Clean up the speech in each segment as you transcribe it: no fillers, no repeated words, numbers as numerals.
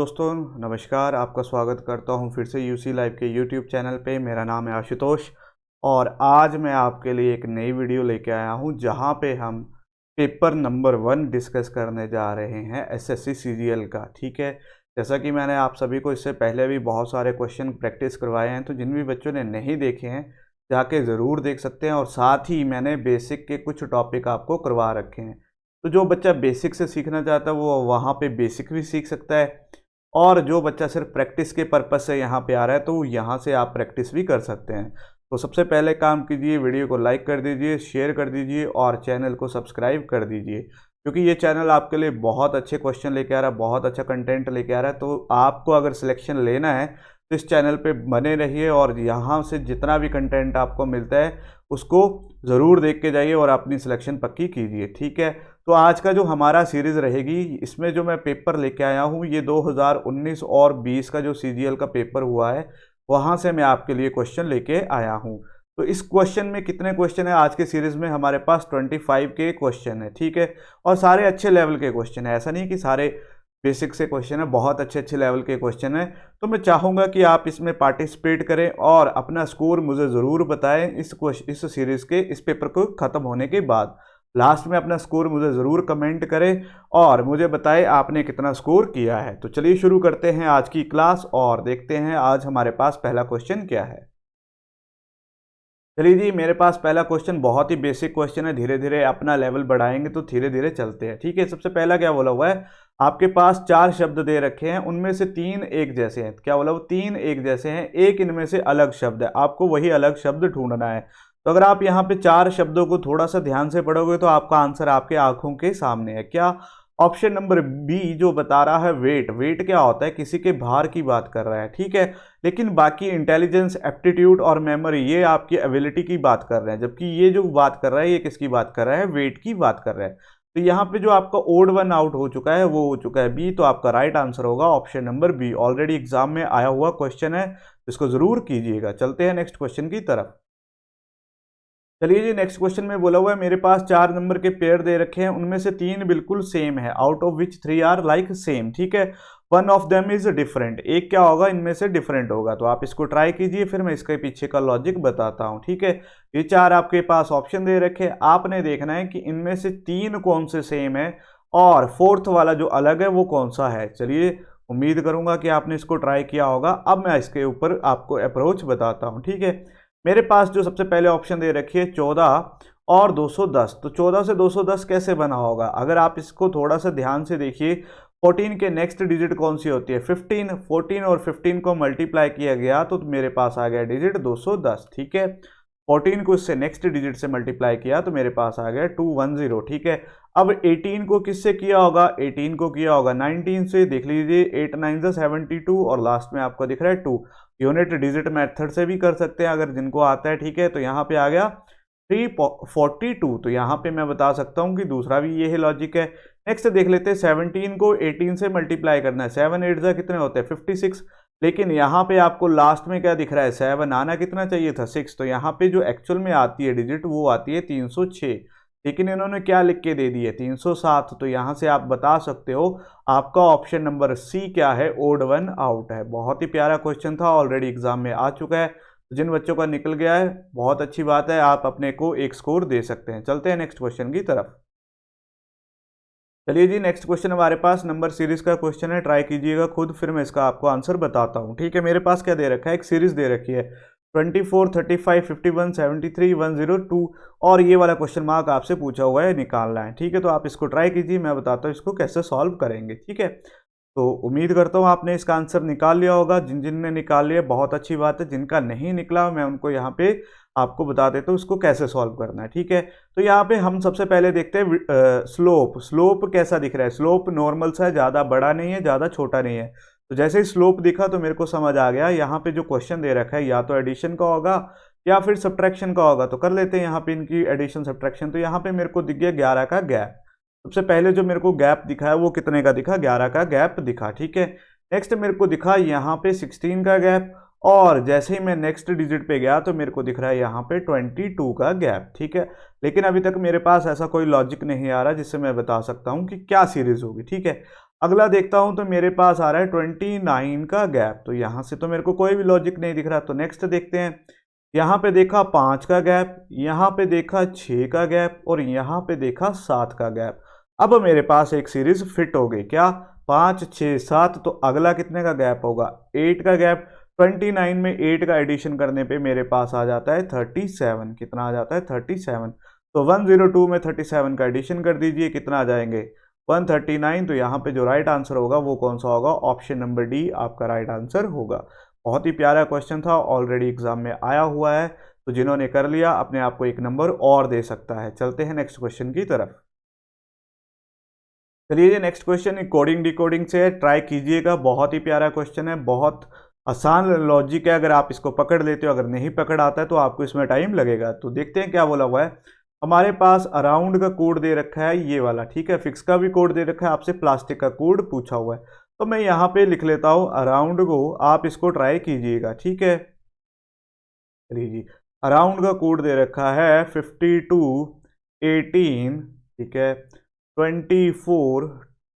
दोस्तों नमस्कार, आपका स्वागत करता हूं फिर से यूसी लाइव के यूट्यूब चैनल पे। मेरा नाम है आशुतोष और आज मैं आपके लिए एक नई वीडियो लेके आया हूं जहां पे हम पेपर नंबर 1 डिस्कस करने जा रहे हैं एसएससी सीजीएल का। ठीक है, जैसा कि मैंने आप सभी को इससे पहले भी बहुत सारे क्वेश्चन प्रैक्टिस करवाए हैं, तो जिन भी बच्चों ने नहीं देखे हैं जाके ज़रूर देख सकते हैं। और साथ ही मैंने बेसिक के कुछ टॉपिक आपको करवा रखे हैं, तो जो बच्चा बेसिक से सीखना चाहता है वो वहाँ पे बेसिक भी सीख सकता है, और जो बच्चा सिर्फ प्रैक्टिस के पर्पज़ से यहाँ पे आ रहा है तो यहाँ से आप प्रैक्टिस भी कर सकते हैं। तो सबसे पहले काम कीजिए, वीडियो को लाइक कर दीजिए, शेयर कर दीजिए और चैनल को सब्सक्राइब कर दीजिए, क्योंकि ये चैनल आपके लिए बहुत अच्छे क्वेश्चन लेके आ रहा है, बहुत अच्छा कंटेंट लेके आ रहा है। तो आपको अगर सिलेक्शन लेना है तो इस चैनल पे बने रहिए और यहाँ से जितना भी कंटेंट आपको मिलता है उसको ज़रूर देख के जाइए और अपनी सिलेक्शन पक्की कीजिए। ठीक है, तो आज का जो हमारा सीरीज़ रहेगी, इसमें जो मैं पेपर लेके आया हूँ ये 2019 और 20 का जो सीजीएल का पेपर हुआ है वहाँ से मैं आपके लिए क्वेश्चन लेके आया हूँ। तो इस क्वेश्चन में कितने क्वेश्चन है आज के सीरीज़ में, हमारे पास 25 के क्वेश्चन है। ठीक है, और सारे अच्छे लेवल के क्वेश्चन है, ऐसा नहीं कि सारे बेसिक से क्वेश्चन है, बहुत अच्छे अच्छे लेवल के क्वेश्चन है। तो मैं चाहूँगा कि आप इसमें पार्टिसिपेट करें और अपना स्कोर मुझे ज़रूर बताएं इस सीरीज़ के इस पेपर को ख़त्म होने के बाद। लास्ट में अपना स्कोर मुझे ज़रूर कमेंट करें और मुझे बताएं आपने कितना स्कोर किया है। तो चलिए शुरू करते हैं आज की क्लास और देखते हैं आज हमारे पास पहला क्वेश्चन क्या है। चलिए जी, मेरे पास पहला क्वेश्चन बहुत ही बेसिक क्वेश्चन है, धीरे धीरे अपना लेवल बढ़ाएंगे तो धीरे धीरे चलते हैं। ठीक है, सबसे पहला क्या बोला हुआ है, आपके पास 4 शब्द दे रखे हैं, उनमें से 3 एक जैसे हैं। क्या बोला, वो 3 एक जैसे हैं, एक इनमें से अलग शब्द है, आपको वही अलग शब्द ढूंढना है। तो अगर आप यहाँ पे 4 शब्दों को थोड़ा सा ध्यान से पढ़ोगे तो आपका आंसर आपके आंखों के सामने है। क्या, ऑप्शन नंबर बी जो बता रहा है वेट। वेट क्या होता है, किसी के भार की बात कर रहा है। ठीक है, लेकिन बाकी इंटेलिजेंस, एप्टीट्यूड और मेमोरी ये आपकी एबिलिटी की बात कर रहे हैं, जबकि ये जो बात कर रहा है ये किसकी बात कर रहा है, वेट की बात कर रहा है। तो यहाँ पे जो आपका ओड वन आउट हो चुका है वो हो चुका है बी, तो आपका राइट आंसर होगा option number B. Already exam में आया हुआ क्वेश्चन है, इसको जरूर कीजिएगा। चलते हैं नेक्स्ट क्वेश्चन की तरफ। चलिए जी, नेक्स्ट क्वेश्चन में बोला हुआ है मेरे पास 4 नंबर के पेयर दे रखे हैं, उनमें से 3 बिल्कुल सेम है, out of which 3 are like same. ठीक है, one of them is different, एक क्या होगा इनमें से डिफरेंट होगा। तो आप इसको ट्राई कीजिए, फिर मैं इसके पीछे का लॉजिक बताता हूँ। ठीक है, ये 4 आपके पास ऑप्शन दे रखे हैं, आपने देखना है कि इनमें से 3 कौन से सेम है और फोर्थ वाला जो अलग है वो कौन सा है। चलिए, उम्मीद करूंगा कि आपने इसको ट्राई किया होगा। अब मैं इसके ऊपर आपको अप्रोच बताता हूँ। ठीक है, मेरे पास जो सबसे पहले ऑप्शन दे रखी है 14 और 210, तो 14 से 210 कैसे बना होगा, अगर आप इसको थोड़ा सा ध्यान से देखिए, 14 के नेक्स्ट डिजिट कौन सी होती है, 15। 14 और 15 को मल्टीप्लाई किया गया तो मेरे पास आ गया डिजिट 210। ठीक है, 14 को इससे नेक्स्ट डिजिट से मल्टीप्लाई किया तो मेरे पास आ गया 210। ठीक है, अब 18 को किससे किया होगा, 18 को किया होगा 19 से, देख लीजिए 8 9 72 और लास्ट में आपको दिख रहा है 2। यूनिट डिजिट मेथड से भी कर सकते हैं अगर जिनको आता है। ठीक है, तो यहाँ पे आ गया 342, तो यहाँ पे मैं बता सकता हूँ कि दूसरा भी ये लॉजिक है। नेक्स्ट देख लेते हैं, 17 को 18 से मल्टीप्लाई करना है, 7 8 कितने होते हैं 56, लेकिन यहाँ पे आपको लास्ट में क्या दिख रहा है, 7 आना कितना चाहिए था 6, तो यहाँ पे जो एक्चुअल में आती है डिजिट वो आती है 306, लेकिन इन्होंने क्या लिख के दे दी है 307। तो यहाँ से आप बता सकते हो आपका ऑप्शन नंबर सी क्या है, ओड वन आउट है। बहुत ही प्यारा क्वेश्चन था, ऑलरेडी एग्जाम में आ चुका है, तो जिन बच्चों का निकल गया है बहुत अच्छी बात है, आप अपने को एक स्कोर दे सकते हैं। चलते हैं नेक्स्ट क्वेश्चन की तरफ। चलिए जी, नेक्स्ट क्वेश्चन हमारे पास नंबर सीरीज का क्वेश्चन है, ट्राई कीजिएगा खुद, फिर मैं इसका आपको आंसर बताता हूँ। ठीक है, मेरे पास क्या दे रखा है, एक सीरीज दे रखी है 24 35 51 73 102, और ये वाला क्वेश्चन मार्क आपसे पूछा हुआ है, निकालना है। ठीक है, तो आप इसको ट्राई कीजिए, मैं बताता हूँ इसको कैसे सॉल्व करेंगे। ठीक है, तो उम्मीद करता हूँ आपने इसका आंसर निकाल लिया होगा। जिन जिन ने निकाल लिया बहुत अच्छी बात है, जिनका नहीं निकला मैं उनको यहाँ पे आपको बता देता हूँ इसको कैसे सॉल्व करना है। ठीक है, तो यहाँ पे हम सबसे पहले देखते हैं स्लोप। स्लोप कैसा दिख रहा है, स्लोप नॉर्मल सा है, ज़्यादा बड़ा नहीं है ज़्यादा छोटा नहीं है। तो जैसे ही स्लोप दिखा तो मेरे को समझ आ गया यहाँ पे जो क्वेश्चन दे रखा है या तो एडिशन का होगा या फिर सब्ट्रैक्शन का होगा। तो कर लेते हैं यहाँ पे इनकी एडिशन सब्ट्रैक्शन। तो यहाँ पे मेरे को दिख गया 11 का गैप। सबसे पहले जो मेरे को गैप दिखा है वो कितने का दिखा, 11 का गैप दिखा। ठीक है, नेक्स्ट मेरे को दिखा यहाँ पे 16 का गैप, और जैसे ही मैं नेक्स्ट डिजिट पे गया तो मेरे को दिख रहा है यहाँ पे 22 का गैप। ठीक है, लेकिन अभी तक मेरे पास ऐसा कोई लॉजिक नहीं आ रहा जिससे मैं बता सकता हूँ कि क्या सीरीज होगी। ठीक है, अगला देखता हूं तो मेरे पास आ रहा है 29 का गैप, तो यहां से तो मेरे को कोई भी लॉजिक नहीं दिख रहा। तो नेक्स्ट देखते हैं, यहाँ पे देखा 5 का गैप, यहाँ पे देखा 6 का गैप और यहाँ पे देखा 7 का गैप। अब मेरे पास एक सीरीज फिट हो गई, क्या 5 6 7, तो अगला कितने का गैप होगा 8 का गैप। 29 में 8 का एडिशन करने पे मेरे पास आ जाता है 37, कितना आ जाता है 37। तो 102 में 37 का एडिशन कर दीजिए, कितना आ जाएंगे 139। तो यहाँ पे जो राइट आंसर होगा वो कौन सा होगा, ऑप्शन नंबर डी आपका राइट आंसर होगा। बहुत ही प्यारा क्वेश्चन था, ऑलरेडी एग्जाम में आया हुआ है, तो जिन्होंने कर लिया अपने आप को एक नंबर और दे सकता है। चलते हैं नेक्स्ट क्वेश्चन की तरफ। चलिए नेक्स्ट क्वेश्चन कोडिंग डिकोडिंग से है, ट्राई कीजिएगा। बहुत ही प्यारा क्वेश्चन है, बहुत आसान लॉजिक है, अगर आप इसको पकड़ लेते हो, अगर नहीं पकड़ आता है तो आपको इसमें टाइम लगेगा। तो देखते हैं क्या बोला हुआ है। हमारे पास अराउंड का कोड दे रखा है ये वाला, ठीक है, फिक्स का भी कोड दे रखा है, आपसे प्लास्टिक का कोड पूछा हुआ है। तो मैं यहाँ पे लिख लेता हूँ अराउंड को, आप इसको ट्राई कीजिएगा, ठीक है। चलिए जी, अराउंड का कोड दे रखा है 52 18, ठीक है, 24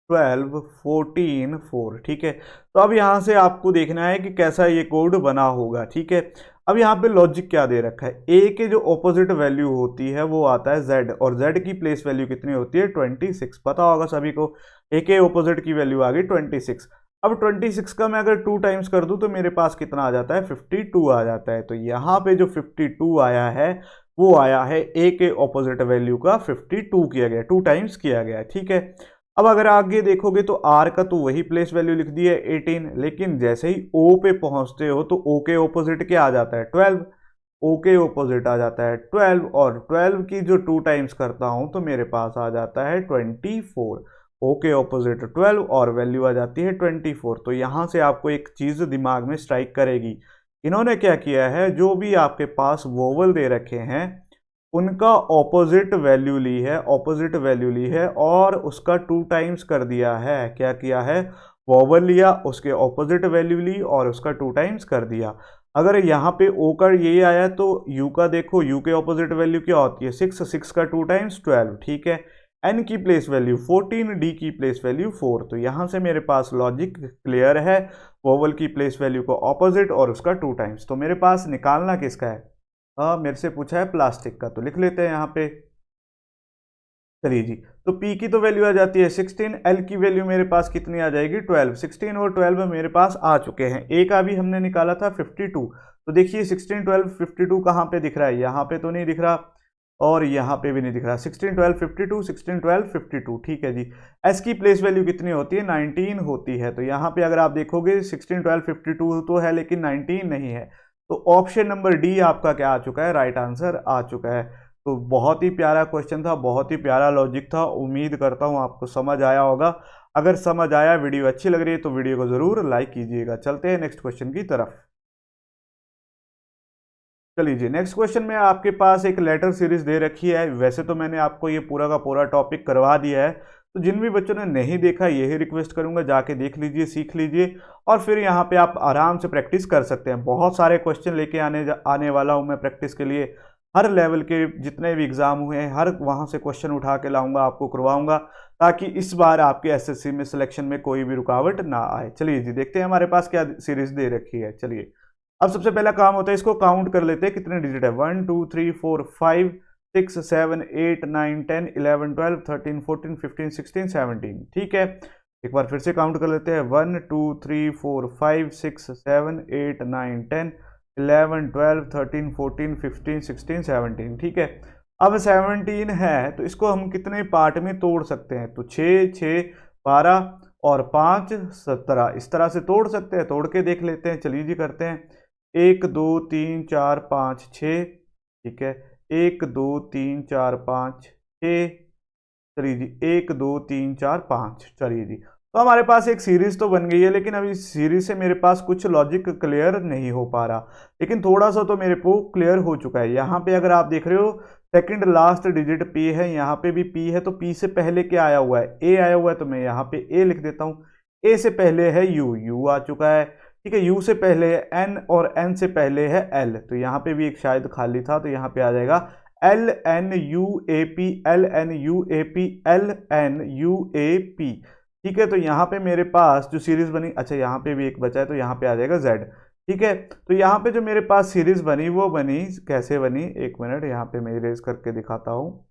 12 14 4, ठीक है। तो अब यहाँ से आपको देखना है कि कैसा ये कोड बना होगा, ठीक है। अब यहाँ पे लॉजिक क्या दे रखा है, ए के जो ऑपोजिट वैल्यू होती है वो आता है जेड, और जेड की प्लेस वैल्यू कितनी होती है 26, पता होगा सभी को। ए के ऑपोजिट की वैल्यू आ गई 26। अब 26 का मैं अगर 2 टाइम्स कर दूं तो मेरे पास कितना आ जाता है 52 आ जाता है। तो यहाँ पे जो 52 आया है वो आया है ए के ऑपोजिट वैल्यू का 52 किया गया, 2 टाइम्स किया गया, ठीक है। अब अगर आगे देखोगे तो आर का तो वही प्लेस वैल्यू लिख दी है 18, लेकिन जैसे ही ओ पे पहुंचते हो तो ओ के ऑपोजिट क्या आ जाता है 12, ओ के ऑपोजिट आ जाता है 12, और 12 की जो 2 टाइम्स करता हूं तो मेरे पास आ जाता है 24। ओ के ऑपोजिट 12 और वैल्यू आ जाती है 24। तो यहाँ से आपको एक चीज़ दिमाग में स्ट्राइक करेगी, इन्होंने क्या किया है, जो भी आपके पास वोवल दे रखे हैं उनका ऑपोजिट वैल्यू ली है, ऑपोजिट वैल्यू ली है और उसका 2 टाइम्स कर दिया है। क्या किया है, वोवल लिया, उसके ऑपोजिट वैल्यू ली और उसका 2 टाइम्स कर दिया। अगर यहाँ पे ओ का ये आया तो यू का देखो, यू के ऑपोजिट वैल्यू क्या होती है 6, 6 का 2 टाइम्स 12, ठीक है। एन की प्लेस वैल्यू 14, डी की प्लेस वैल्यू 4। तो यहाँ से मेरे पास लॉजिक क्लियर है, वोवल की प्लेस वैल्यू को ऑपोजिट और उसका 2 टाइम्स। तो मेरे पास निकालना किसका है, मेरे से पूछा है प्लास्टिक का, तो लिख लेते हैं यहाँ पे। चलिए जी, तो P की तो वैल्यू आ जाती है 16, L की वैल्यू मेरे पास कितनी आ जाएगी 12, 16 और 12 मेरे पास आ चुके हैं। A का भी हमने निकाला था 52, तो देखिए 16 12 52 कहाँ पे दिख रहा है, यहाँ पे तो नहीं दिख रहा और यहाँ पे भी नहीं दिख रहा। 16 12 52, 16 12 52, ठीक है जी। S की प्लेस वैल्यू कितनी होती है 19 होती है, तो यहाँ पे अगर आप देखोगे 16 12 52 तो है लेकिन 19 नहीं है। तो ऑप्शन नंबर डी आपका क्या आ चुका है, राइट आंसर आ चुका है। तो बहुत ही प्यारा क्वेश्चन था, बहुत ही प्यारा लॉजिक था, उम्मीद करता हूँ आपको समझ आया होगा। अगर समझ आया, वीडियो अच्छी लग रही है तो वीडियो को जरूर लाइक कीजिएगा। चलते हैं नेक्स्ट क्वेश्चन की तरफ। चलिए नेक्स्ट क्वेश्चन में आपके पास एक लेटर सीरीज दे रखी है। वैसे तो मैंने आपको ये पूरा का पूरा टॉपिक करवा दिया है, तो जिन भी बच्चों ने नहीं देखा यही रिक्वेस्ट करूंगा जाके देख लीजिए, सीख लीजिए और फिर यहाँ पे आप आराम से प्रैक्टिस कर सकते हैं। बहुत सारे क्वेश्चन लेके आने वाला हूँ मैं प्रैक्टिस के लिए। हर लेवल के जितने भी एग्जाम हुए हैं हर वहाँ से क्वेश्चन उठा के लाऊंगा, आपको करवाऊंगा, ताकि इस बार आपके एसएससी में सिलेक्शन में कोई भी रुकावट ना आए। चलिए जी देखते हैं हमारे पास क्या सीरीज दे रखी है। चलिए अब सबसे पहला काम होता है, इसको काउंट कर लेते हैं कितने डिजिट है। 1 2 3 4 5 6 7 8 9 10 11 12 13 14 15 16 17, ठीक है। एक बार फिर से काउंट कर लेते हैं 1 2 3 4 5 6 7 8 9 10 11 12 13 14 15 16 17, ठीक है। अब 17 है तो इसको हम कितने पार्ट में तोड़ सकते हैं, तो 6 6 12 और 5 17, इस तरह से तोड़ सकते हैं। तोड़ के देख लेते हैं, चलिए जी करते हैं। 1 2 3 4 5 6, ठीक है। 1 2 3 4 5 6, चलिए जी 1 2 3 4 5, चलिए जी। तो हमारे पास एक सीरीज तो बन गई है, लेकिन अभी इस सीरीज से मेरे पास कुछ लॉजिक क्लियर नहीं हो पा रहा, लेकिन थोड़ा सा तो मेरे को क्लियर हो चुका है। यहाँ पे अगर आप देख रहे हो सेकंड लास्ट डिजिट P है, यहाँ पे भी P है, तो P से पहले क्या आया हुआ है, A आया हुआ है, तो मैं यहाँ पे A लिख देता हूँ। A से पहले है U आ चुका है, ठीक है। U से पहले है N और N से पहले है L, तो यहाँ पे भी एक शायद खाली था, तो यहाँ पे आ जाएगा LNUAP LNUAP LNUAP। ठीक है, तो यहाँ पे मेरे पास जो सीरीज बनी, अच्छा यहाँ पे भी एक बचा है तो यहाँ पे आ जाएगा z। ठीक है, तो यहाँ पे जो मेरे पास सीरीज बनी वो बनी कैसे बनी, एक मिनट यहाँ पे मैं इरेज करके दिखाता हूँ।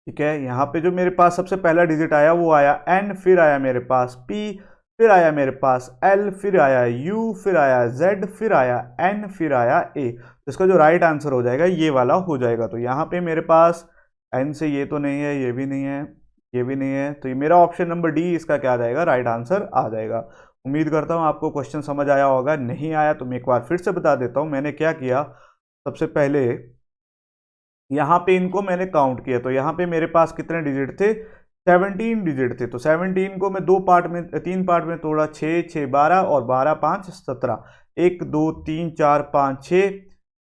ठीक है, यहाँ पे जो मेरे पास सबसे पहला डिजिट आया वो आया n, फिर आया मेरे पास p, फिर आया मेरे पास l, फिर आया u, फिर आया z, फिर आया n, फिर आया a। तो इसका जो राइट आंसर हो जाएगा ये वाला हो जाएगा। तो यहाँ पे मेरे पास n से ये तो नहीं है, ये भी नहीं है, ये भी नहीं है, तो ये मेरा ऑप्शन नंबर डी इसका क्या आ जाएगा, राइट आंसर आ जाएगा। उम्मीद करता हूँ आपको क्वेश्चन समझ आया होगा। नहीं आया तो मैं एक बार फिर से बता देता हूँ मैंने क्या किया। सबसे पहले यहाँ पे इनको मैंने काउंट किया, तो यहाँ पे मेरे पास कितने डिजिट थे, 17 डिजिट थे। तो 17 को मैं तीन पार्ट में तोड़ा, 6 6 12 और 12 5 17, 1 2 3 4 5 6।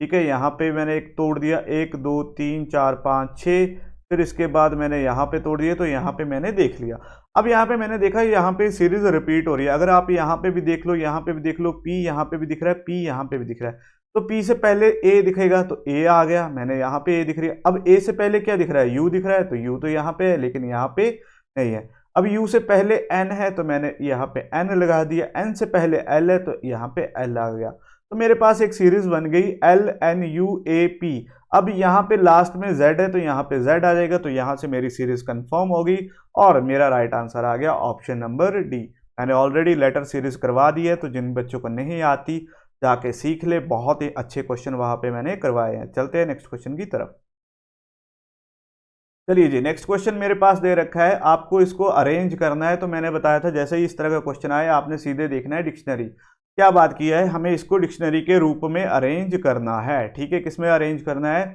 ठीक है, यहाँ पे मैंने एक तोड़ दिया, 1 2 3 4 5 6, फिर इसके बाद मैंने यहाँ पे तोड़ दिया, तो यहाँ पे मैंने देख लिया। अब यहाँ पे मैंने देखा यहाँ पे सीरीज रिपीट हो रही है। अगर आप यहाँ पे भी देख लो, यहाँ पे भी देख लो, पी यहाँ पे भी दिख रहा है, पी यहाँ पे भी दिख रहा है, तो P से पहले A दिखेगा तो A आ गया, मैंने यहाँ पे A दिख रही है। अब A से पहले क्या दिख रहा है, U दिख रहा है, तो U तो यहाँ पे है लेकिन यहाँ पे नहीं है। अब U से पहले N है तो मैंने यहाँ पे N लगा दिया, N से पहले L है तो यहाँ पे L आ गया। तो मेरे पास एक सीरीज बन गई L N U A P। अब यहाँ पे लास्ट में Z है तो यहाँ पे Z आ जाएगा, तो यहाँ से मेरी सीरीज कंफर्म होगी और मेरा राइट आंसर आ गया ऑप्शन नंबर डी। मैंने ऑलरेडी लेटर सीरीज करवा दी है, तो जिन बच्चों को नहीं आती जाके सीख ले, बहुत ही अच्छे क्वेश्चन वहां पे मैंने करवाए हैं। चलते हैं नेक्स्ट क्वेश्चन की तरफ। चलिए जी, नेक्स्ट क्वेश्चन मेरे पास दे रखा है, आपको इसको अरेंज करना है। तो मैंने बताया था जैसे ही इस तरह का क्वेश्चन आए आपने सीधे देखना है डिक्शनरी। क्या बात की है, हमें इसको डिक्शनरी के रूप में अरेंज करना है। ठीक है, किसमें अरेंज करना है,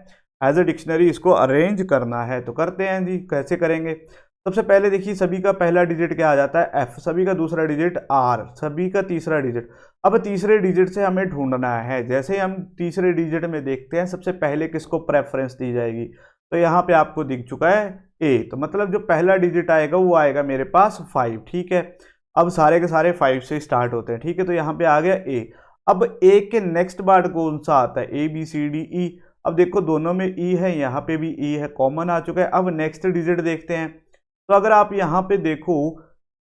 एज ए डिक्शनरी इसको अरेंज करना है। तो करते हैं जी, कैसे करेंगे। सबसे पहले देखिए, सभी का पहला डिजिट क्या आ जाता है, एफ, सभी का दूसरा डिजिट आर, सभी का तीसरा डिजिट। अब तीसरे डिजिट से हमें ढूंढना है। जैसे ही हम तीसरे डिजिट में देखते हैं सबसे पहले किसको प्रेफरेंस दी जाएगी, तो यहाँ पे आपको दिख चुका है ए, तो मतलब जो पहला डिजिट आएगा वो आएगा मेरे पास 5। ठीक है, अब सारे के सारे 5 से स्टार्ट होते हैं। ठीक है, तो यहाँ पे आ गया ए। अब ए के नेक्स्ट पार्ट कौन सा आता है, A B C D E. अब देखो दोनों में ई है, यहाँ पे भी ई है, कॉमन आ चुका है। अब नेक्स्ट डिजिट देखते हैं, तो अगर आप यहाँ पे देखो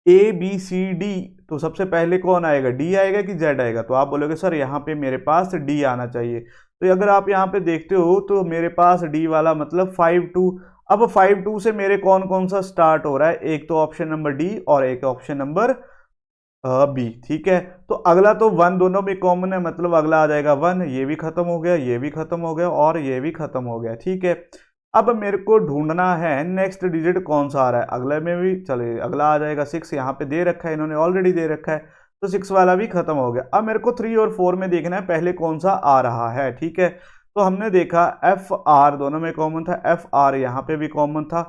ए बी सी डी, तो सबसे पहले कौन आएगा, डी आएगा कि जेड आएगा। तो आप बोलोगे सर यहाँ पे मेरे पास डी आना चाहिए। तो अगर आप यहाँ पे देखते हो तो मेरे पास डी वाला मतलब 5 2। अब 5 2 से मेरे कौन कौन सा स्टार्ट हो रहा है, एक तो ऑप्शन नंबर डी और एक ऑप्शन नंबर बी। ठीक है, तो अगला तो 1 दोनों में कॉमन है, मतलब अगला आ जाएगा 1। ये भी खत्म हो गया, ये भी खत्म हो गया और ये भी खत्म हो गया। ठीक है, अब मेरे को ढूंढना है नेक्स्ट डिजिट कौन सा आ रहा है। अगले में भी चलिए, अगला आ जाएगा 6, यहाँ पे दे रखा है, इन्होंने ऑलरेडी दे रखा है, तो 6 वाला भी खत्म हो गया। अब मेरे को 3 और 4 में देखना है पहले कौन सा आ रहा है। ठीक है, तो हमने देखा एफ आर दोनों में कॉमन था, एफ आर यहाँ पे भी कॉमन था।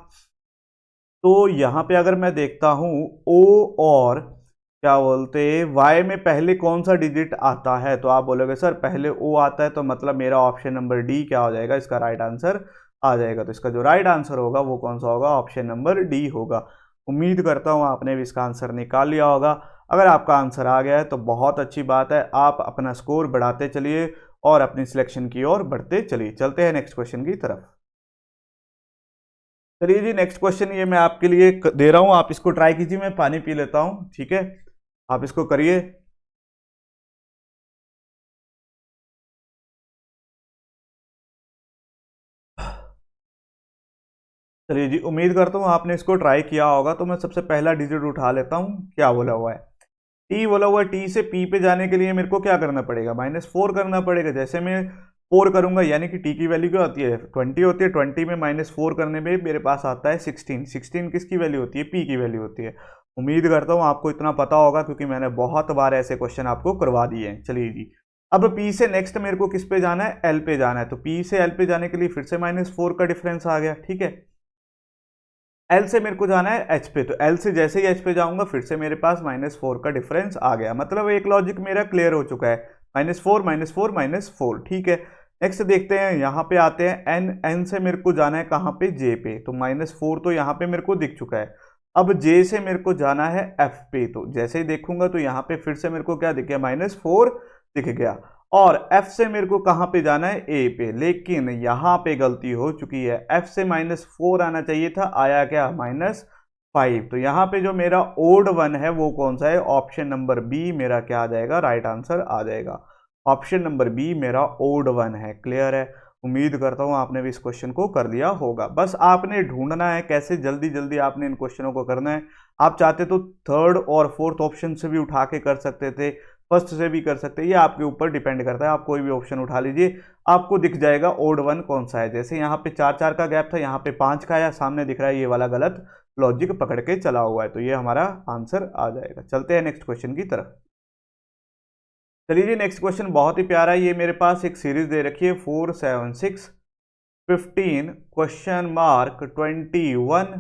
तो यहाँ पे अगर मैं देखता हूँ ओ और क्या बोलते वाई में पहले कौन सा डिजिट आता है, तो आप बोलोगे सर पहले ओ आता है, तो मतलब मेरा ऑप्शन नंबर डी क्या हो जाएगा, इसका राइट आंसर आ जाएगा। तो इसका जो राइट आंसर होगा वो कौन सा होगा, ऑप्शन नंबर डी होगा। उम्मीद करता हूँ आपने भी इसका आंसर निकाल लिया होगा। अगर आपका आंसर आ गया है तो बहुत अच्छी बात है, आप अपना स्कोर बढ़ाते चलिए और अपनी सिलेक्शन की ओर बढ़ते चलिए। चलते हैं नेक्स्ट क्वेश्चन की तरफ। चलिए जी, नेक्स्ट क्वेश्चन ये मैं आपके लिए दे रहा हूँ, आप इसको ट्राई कीजिए। मैं पानी पी लेता हूँ, ठीक है, आप इसको करिए। चलिए जी, उम्मीद करता हूँ आपने इसको ट्राई किया होगा। तो मैं सबसे पहला डिजिट उठा लेता हूँ, क्या बोला हुआ है, टी बोला हुआ है। टी से पी पे जाने के लिए मेरे को क्या करना पड़ेगा, -4 करना पड़ेगा। जैसे मैं 4 करूंगा, यानी कि टी की वैल्यू क्या होती है, 20 होती है। 20 में -4 करने में मेरे पास आता है 16। 16 किसकी वैल्यू होती है, पी की वैल्यू होती है। उम्मीद करता हूँ आपको इतना पता होगा, क्योंकि मैंने बहुत बार ऐसे क्वेश्चन आपको करवा दिए हैं। चलिए जी, अब पी से नेक्स्ट मेरे को किस पे जाना है, एल पे जाना है। तो पी से एल पे जाने के लिए फिर से -4 का डिफरेंस आ गया। ठीक है, एल से मेरे को जाना है एच पे, तो एल से जैसे ही एच पे जाऊंगा फिर से मेरे पास -4 का डिफरेंस आ गया। मतलब एक लॉजिक मेरा क्लियर हो चुका है, -4 -4 -4। ठीक है, नेक्स्ट देखते हैं, यहाँ पे आते हैं एन। एन से मेरे को जाना है कहाँ पे, जे पे, तो -4 तो यहाँ पे मेरे को दिख चुका है। अब जे से मेरे को जाना है एफ पे, तो जैसे ही देखूंगा तो यहाँ पे फिर से मेरे को क्या दिख गया, -4 दिख गया। और F से मेरे को कहाँ पे जाना है, A पे, लेकिन यहाँ पे गलती हो चुकी है। F से -4 आना चाहिए था, आया क्या, 5। तो यहाँ पे जो मेरा ओड वन है वो कौन सा है, ऑप्शन नंबर बी मेरा क्या आ जाएगा, राइट आंसर आ जाएगा। ऑप्शन नंबर बी मेरा ओड वन है। क्लियर है। उम्मीद करता हूँ आपने भी इस क्वेश्चन को कर लिया होगा। बस आपने ढूंढना है कैसे जल्दी जल्दी आपने इन क्वेश्चनों को करना है। आप चाहते तो थर्ड और फोर्थ ऑप्शन से भी उठा के कर सकते थे, फर्स्ट से भी कर सकते हैं, ये आपके ऊपर डिपेंड करता है। आप कोई भी ऑप्शन उठा लीजिए, आपको दिख जाएगा ओड वन कौन सा है। जैसे यहाँ पे 4 4 का गैप था, यहाँ पे 5 का है, सामने दिख रहा है ये वाला गलत लॉजिक पकड़ के चला हुआ है, तो ये हमारा आंसर आ जाएगा। चलते हैं नेक्स्ट क्वेश्चन की तरफ। चलिए जी, नेक्स्ट क्वेश्चन बहुत ही प्यारा है। ये मेरे पास एक सीरीज दे रखी है 4 7 6 15 क्वेश्चन मार्क 21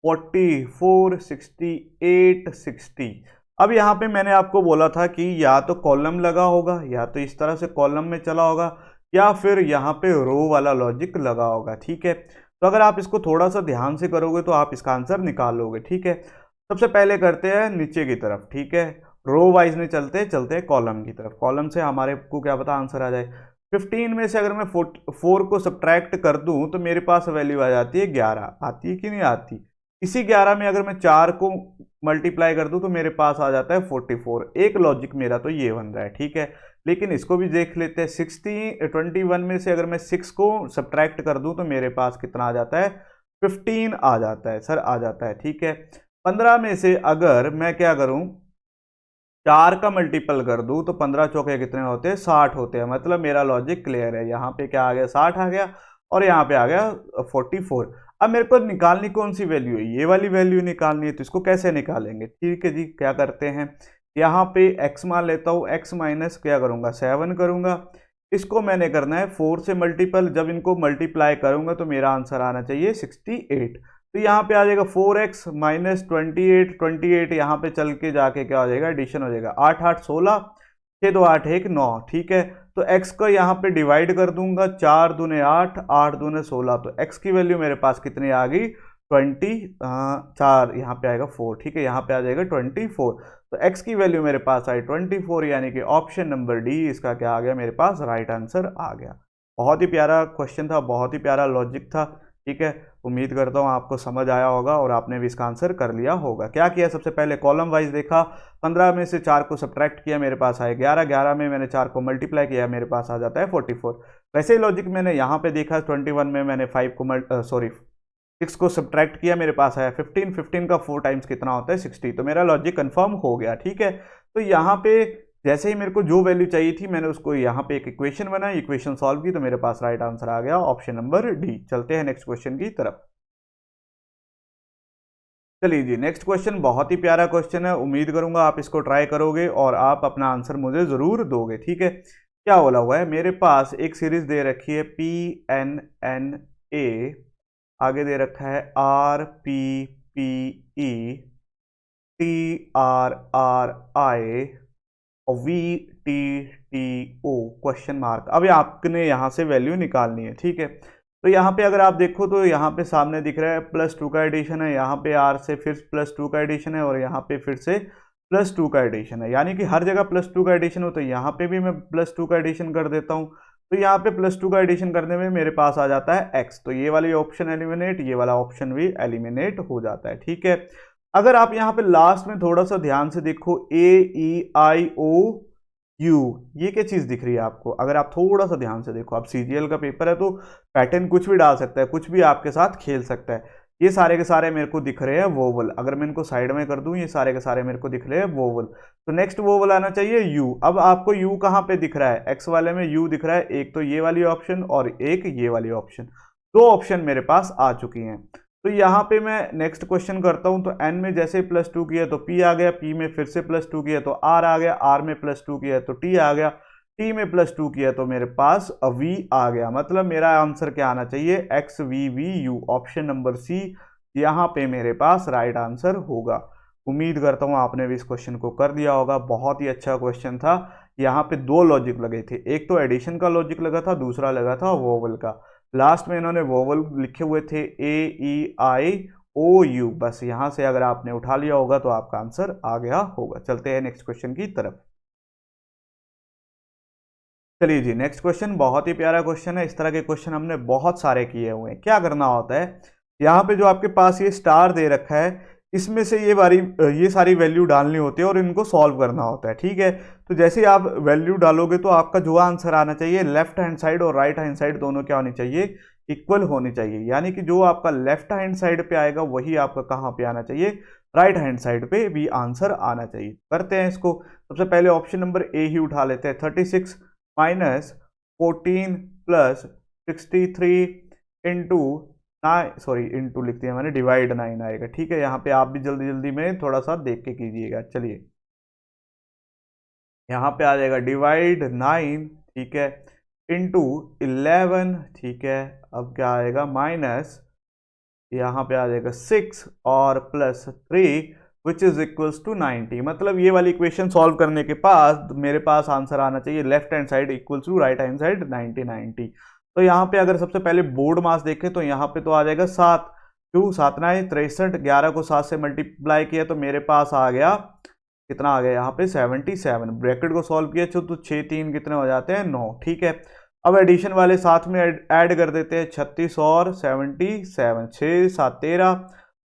44 68 60। अब यहाँ पे मैंने आपको बोला था कि या तो कॉलम लगा होगा, या तो इस तरह से कॉलम में चला होगा, या फिर यहाँ पे रो वाला लॉजिक लगा होगा। ठीक है, तो अगर आप इसको थोड़ा सा ध्यान से करोगे तो आप इसका आंसर निकाल लोगे। ठीक है, सबसे पहले करते हैं नीचे की तरफ। ठीक है, रो वाइज नहीं चलते, चलते हैं कॉलम की तरफ। कॉलम से हमारे को क्या पता आंसर आ जाए। 15 में से अगर मैं 4 को सब्ट्रैक्ट कर दूं तो मेरे पास वैल्यू आ जाती है 11। आती है कि नहीं आती। इसी 11 में अगर मैं 4 को मल्टीप्लाई कर दूं तो मेरे पास आ जाता है 44। एक लॉजिक मेरा तो ये बन रहा है। ठीक है, लेकिन इसको भी देख लेते हैं। 21 में से अगर मैं 6 को सब्ट्रैक्ट कर दूं तो मेरे पास कितना आ जाता है, 15 आ जाता है। सर आ जाता है। ठीक है, 15 में से अगर मैं क्या करूं, 4 का मल्टीपल कर दूं तो 15 चौके कितने होते हैं, 60 होते हैं। मतलब मेरा लॉजिक क्लियर है। यहाँ पे क्या आ गया, 60 आ गया, और यहाँ पे आ गया 44। अब मेरे को निकालनी कौन सी वैल्यू है, ये वाली वैल्यू निकालनी है। तो इसको कैसे निकालेंगे, ठीक है जी, क्या करते हैं, यहाँ पे x मान लेता हूँ, x माइनस क्या करूँगा, 7 करूँगा। इसको मैंने करना है 4 से मल्टीपल। जब इनको मल्टीप्लाई करूँगा तो मेरा आंसर आना चाहिए 68। तो यहाँ पे आ जाएगा 4x माइनस 28। 28 यहाँ पे चल के जाके क्या हो जाएगा, एडिशन हो जाएगा। 8 8 16, 6 2 8 1 9। ठीक है, तो x को यहाँ पे डिवाइड कर दूंगा, 4 दूने 8, 8 दूने 16। तो x की वैल्यू मेरे पास कितनी आ गई, 20। 4 यहाँ पे आएगा 4। ठीक है, यहाँ पे आ जाएगा 24। तो x की वैल्यू मेरे पास आई 24, यानी कि ऑप्शन नंबर डी इसका क्या आ गया, मेरे पास राइट आंसर आ गया। बहुत ही प्यारा क्वेश्चन था, बहुत ही प्यारा लॉजिक था। ठीक है, उम्मीद करता हूँ आपको समझ आया होगा और आपने भी इसका आंसर कर लिया होगा। क्या किया, सबसे पहले कॉलम वाइज देखा, 15 में से 4 को सब्ट्रैक्ट किया, मेरे पास आए 11। 11 में मैंने 4 को मल्टीप्लाई किया, मेरे पास आ जाता है 44। वैसे ही लॉजिक मैंने यहाँ पे देखा, 21 में मैंने 6 को सब्ट्रैक्ट किया, मेरे पास आया 15। 15 का 4 टाइम्स कितना होता है, 60। तो मेरा लॉजिक कंफर्म हो गया। ठीक है, तो यहाँ पे जैसे ही मेरे को जो वैल्यू चाहिए थी मैंने उसको यहाँ पे एक इक्वेशन बनाई, इक्वेशन सॉल्व की, तो मेरे पास राइट आंसर आ गया ऑप्शन नंबर डी। चलते हैं नेक्स्ट क्वेश्चन की तरफ। चलिए जी, नेक्स्ट क्वेश्चन बहुत ही प्यारा क्वेश्चन है। उम्मीद करूंगा आप इसको ट्राई करोगे और आप अपना आंसर मुझे जरूर दोगे। ठीक है, क्या बोला हुआ है, मेरे पास एक सीरीज दे रखी है PNNA, आगे दे रखा है RPPE, TRRI और VTTO क्वेश्चन मार्क। अब आपने यहाँ से वैल्यू निकालनी है। ठीक है, तो यहाँ पे अगर आप देखो तो यहाँ पे सामने दिख रहा है +2 का एडिशन है, यहाँ पे R से फिर +2 का एडिशन है, और यहाँ पे फिर से +2 का एडिशन है। यानी कि हर जगह +2 का एडिशन हो, तो यहाँ पे भी मैं +2 का एडिशन कर देता हूँ। तो यहाँ पे +2 का एडिशन करने में मेरे पास आ जाता है x। तो ये वाली ऑप्शन एलिमिनेट, ये वाला ऑप्शन भी एलिमिनेट हो जाता है। ठीक है, अगर आप यहाँ पे लास्ट में थोड़ा सा ध्यान से देखो, AEIOU, ये क्या चीज दिख रही है आपको, अगर आप थोड़ा सा ध्यान से देखो, आप CGL का पेपर है तो पैटर्न कुछ भी डाल सकता है, कुछ भी आपके साथ खेल सकता है। ये सारे के सारे मेरे को दिख रहे हैं वोवल। अगर मैं इनको साइड में कर दूं, ये सारे के सारे मेरे को दिख रहे हैं वोवल। तो नेक्स्ट वोवल आना चाहिए U। अब आपको U कहाँ पे दिख रहा है, X वाले में U दिख रहा है, एक तो ये वाली ऑप्शन और एक ये वाली ऑप्शन। दो ऑप्शन मेरे पास आ चुकी हैं। तो यहाँ पे मैं नेक्स्ट क्वेश्चन करता हूँ। तो n में जैसे +2 किया तो p आ गया, p में फिर से +2 किया तो r आ गया, r में +2 किया तो t आ गया, t में +2 किया तो मेरे पास v आ गया। मतलब मेरा आंसर क्या आना चाहिए, XVVU, ऑप्शन नंबर सी यहाँ पे मेरे पास राइट आंसर होगा। उम्मीद करता हूँ आपने भी इस क्वेश्चन को कर दिया होगा। बहुत ही अच्छा क्वेश्चन था। यहाँ पे दो लॉजिक लगे थे, एक तो एडिशन का लॉजिक लगा था, दूसरा लगा था वोवल का। लास्ट में इन्होंने वोवल लिखे हुए थे AEIOU। बस यहाँ से अगर आपने उठा लिया होगा तो आपका आंसर आ गया होगा। चलते हैं नेक्स्ट क्वेश्चन की तरफ। चलिए जी, नेक्स्ट क्वेश्चन बहुत ही प्यारा क्वेश्चन है। इस तरह के क्वेश्चन हमने बहुत सारे किए हुए हैं। क्या करना होता है, यहाँ पे जो आपके पास ये स्टार दे रखा है, इसमें से ये सारी वैल्यू डालनी होती है और इनको सॉल्व करना होता है, ठीक है। तो जैसे ही आप वैल्यू डालोगे तो आपका जो आंसर आना चाहिए, लेफ्ट हैंड साइड और राइट हैंड साइड दोनों क्या होनी चाहिए, इक्वल होनी चाहिए। यानी कि जो आपका लेफ्ट हैंड साइड पे आएगा वही आपका कहाँ पे आना चाहिए, राइट हैंड साइड पे भी आंसर आना चाहिए। करते हैं इसको। सबसे पहले ऑप्शन नंबर ए ही उठा लेते हैं। 36 minus 14 plus 63 into sorry into लिख दिया मैंने, डिवाइड 9 आएगा, ठीक है। यहाँ पे आप भी जल्दी जल्दी में थोड़ा सा देख के कीजिएगा। चलिए, यहाँ पे आ जाएगा डिवाइड 9, ठीक है, इंटू 11, ठीक है। अब क्या आएगा, माइनस यहाँ पे आ जाएगा 6 और plus 3 which is equals to 90। मतलब ये वाली इक्वेशन सॉल्व करने के बाद मेरे पास आंसर आना चाहिए left hand side equals to right hand side 90। तो यहाँ पे अगर सबसे पहले बोर्ड मास देखें तो यहाँ पे तो आ जाएगा 7, 2 7 9 63, 11 को 7 से मल्टीप्लाई किया तो मेरे पास आ गया, कितना आ गया यहाँ पे 77। ब्रैकेट को सॉल्व किया तो 6 3 कितने हो जाते हैं, 9, ठीक है। अब एडिशन वाले साथ में ऐड कर देते हैं, 36 और 77, 6 7 13,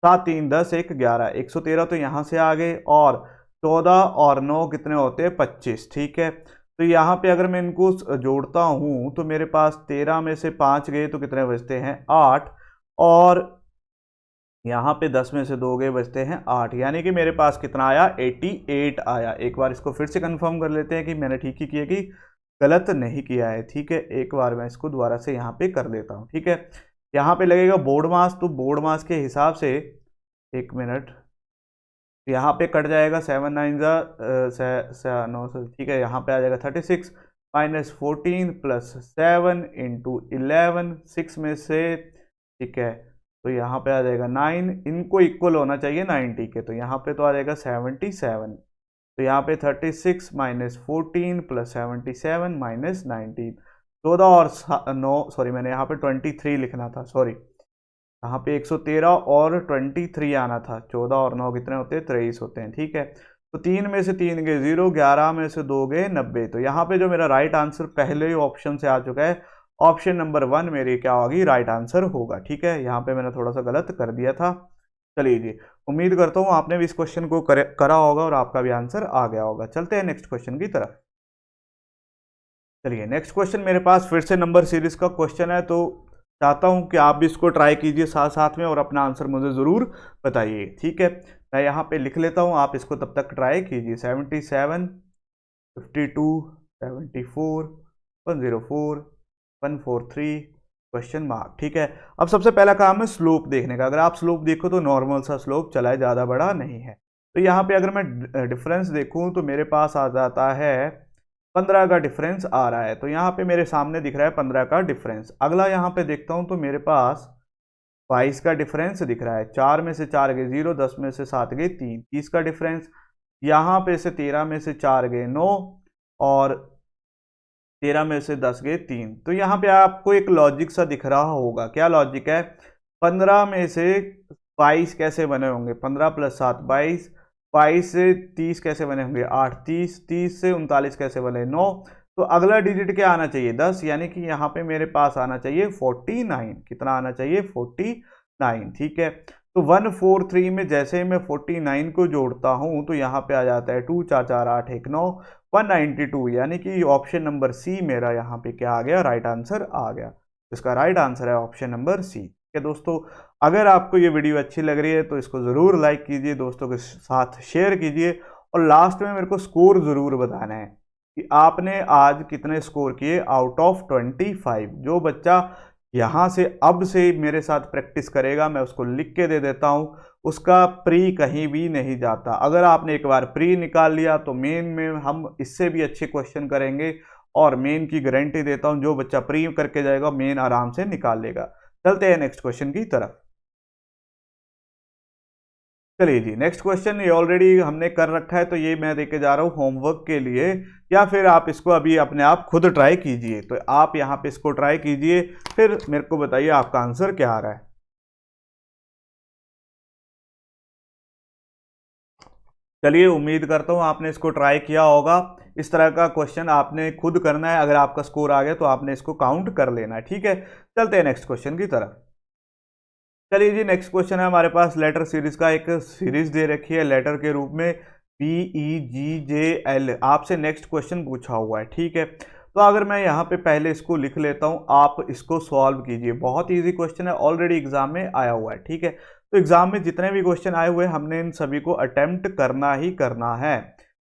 7 3 10 1 11, 113 तो यहाँ से आ गए, और 14 और 9 कितने होते हैं, 25, ठीक है। तो यहाँ पे अगर मैं इनको जोड़ता हूँ तो मेरे पास 13 में से 5 गए तो कितने बचते हैं, 8, और यहाँ पे 10 में से 2 गए बचते हैं 8, यानी कि मेरे पास कितना आया, 88 आया। एक बार इसको फिर से कंफर्म कर लेते हैं कि मैंने ठीक ही किया कि गलत नहीं किया है, ठीक है। एक बार मैं इसको दोबारा से यहाँ पे कर देता हूँ, ठीक है। यहाँ पे लगेगा बोर्ड मास, तो बोर्ड मास के हिसाब से, एक मिनट, यहाँ पे कट जाएगा 7 9 9, ठीक है। यहाँ पे आ जाएगा 36 माइनस 14 प्लस 7 इंटू 11, 6 में से, ठीक है। तो यहाँ पे आ जाएगा 9, इनको इक्वल होना चाहिए 90 के, तो यहाँ पे तो आ जाएगा 77। तो यहाँ पे 36 माइनस 14 प्लस 77 माइनस 19, 14 और 9, सॉरी मैंने यहाँ पे 23 लिखना था, सॉरी। यहाँ पे 113 और 23 आना था, 14 और 9 कितने होते हैं, 23 होते हैं, ठीक है। तो 3 में से 3 गए 0, 11 में से 2 गए 90। तो यहाँ पे जो मेरा राइट आंसर पहले ही ऑप्शन से आ चुका है, ऑप्शन नंबर 1 मेरी क्या होगी, राइट आंसर होगा, ठीक है। यहाँ पे मैंने थोड़ा सा गलत कर दिया था। चलिए जी, उम्मीद करता हूँ आपने भी इस क्वेश्चन को करा होगा और आपका भी आंसर आ गया होगा। चलते हैं नेक्स्ट क्वेश्चन की तरफ। चलिए, नेक्स्ट क्वेश्चन मेरे पास फिर से नंबर सीरीज का क्वेश्चन है, तो चाहता हूं कि आप भी इसको ट्राई कीजिए साथ साथ में और अपना आंसर मुझे ज़रूर बताइए, ठीक है। मैं यहाँ पे लिख लेता हूँ, आप इसको तब तक ट्राई कीजिए। 77 52 74 104 143 क्वेश्चन मार्क, ठीक है। अब सबसे पहला काम है स्लोप देखने का। अगर आप स्लोप देखो तो नॉर्मल सा स्लोप चला है, ज़्यादा बड़ा नहीं है। तो यहाँ पे अगर मैं डिफरेंस देखूँ तो मेरे पास आ जाता है 15 का डिफरेंस आ रहा है। तो यहाँ पे मेरे सामने दिख रहा है 15 का डिफरेंस। अगला यहाँ पे देखता हूँ तो मेरे पास 22 का डिफरेंस दिख रहा है। 4 में से 4 गए 0, 10 में से 7 गए 3, 30 का डिफरेंस। यहाँ पे से 13 में से 4 गए 9, और 13 में से 10 गए 3। तो यहाँ पे आपको एक लॉजिक सा दिख रहा होगा। क्या लॉजिक है, 15 में से 22 कैसे बने होंगे, 15 प्लस 7 22, 22 से 30 कैसे बने होंगे 8, 30, 30 से 39 कैसे बने 9। तो अगला डिजिट क्या आना चाहिए, 10, यानी कि यहाँ पे मेरे पास आना चाहिए 49। कितना आना चाहिए, 49, ठीक है। तो 143 में जैसे ही मैं 49 को जोड़ता हूँ तो यहाँ पे आ जाता है 2 4 4 8 1 9 192, यानी कि ऑप्शन नंबर सी मेरा यहाँ पे क्या आ गया, राइट आंसर आ गया। इसका राइट आंसर है ऑप्शन नंबर सी। ठीक है दोस्तों, अगर आपको ये वीडियो अच्छी लग रही है तो इसको ज़रूर लाइक कीजिए, दोस्तों के साथ शेयर कीजिए, और लास्ट में मेरे को स्कोर ज़रूर बताना है कि आपने आज कितने स्कोर किए आउट ऑफ 25। जो बच्चा यहाँ से अब से मेरे साथ प्रैक्टिस करेगा मैं उसको लिख के दे देता हूँ, उसका प्री कहीं भी नहीं जाता। अगर आपने एक बार प्री निकाल लिया तो मेन में हम इससे भी अच्छे क्वेश्चन करेंगे, और मेन की गारंटी देता हूँ जो बच्चा प्री करके जाएगा मेन आराम से निकाल लेगा। चलते हैं नेक्स्ट क्वेश्चन की तरफ। चलिए जी, नेक्स्ट क्वेश्चन ये ऑलरेडी हमने कर रखा है, तो ये मैं देके जा रहा हूँ होमवर्क के लिए, या फिर आप इसको अभी अपने आप खुद ट्राई कीजिए। तो आप यहाँ पे इसको ट्राई कीजिए, फिर मेरे को बताइए आपका आंसर क्या आ रहा है। चलिए, उम्मीद करता हूँ आपने इसको ट्राई किया होगा। इस तरह का क्वेश्चन आपने खुद करना है, अगर आपका स्कोर आ गया तो आपने इसको काउंट कर लेना है, ठीक है। चलते हैं नेक्स्ट क्वेश्चन की तरफ। चलिए जी, नेक्स्ट क्वेश्चन है हमारे पास लेटर सीरीज का। एक सीरीज दे रखी है लेटर के रूप में PEGJL। आपसे नेक्स्ट क्वेश्चन पूछा हुआ है, ठीक है। तो अगर मैं यहाँ पे पहले इसको लिख लेता हूँ, आप इसको सॉल्व कीजिए। बहुत इजी क्वेश्चन है, ऑलरेडी एग्जाम में आया हुआ है, ठीक है। तो एग्जाम में जितने भी क्वेश्चन आए हुए हैं हमने इन सभी को अटेम्प्ट करना ही करना है,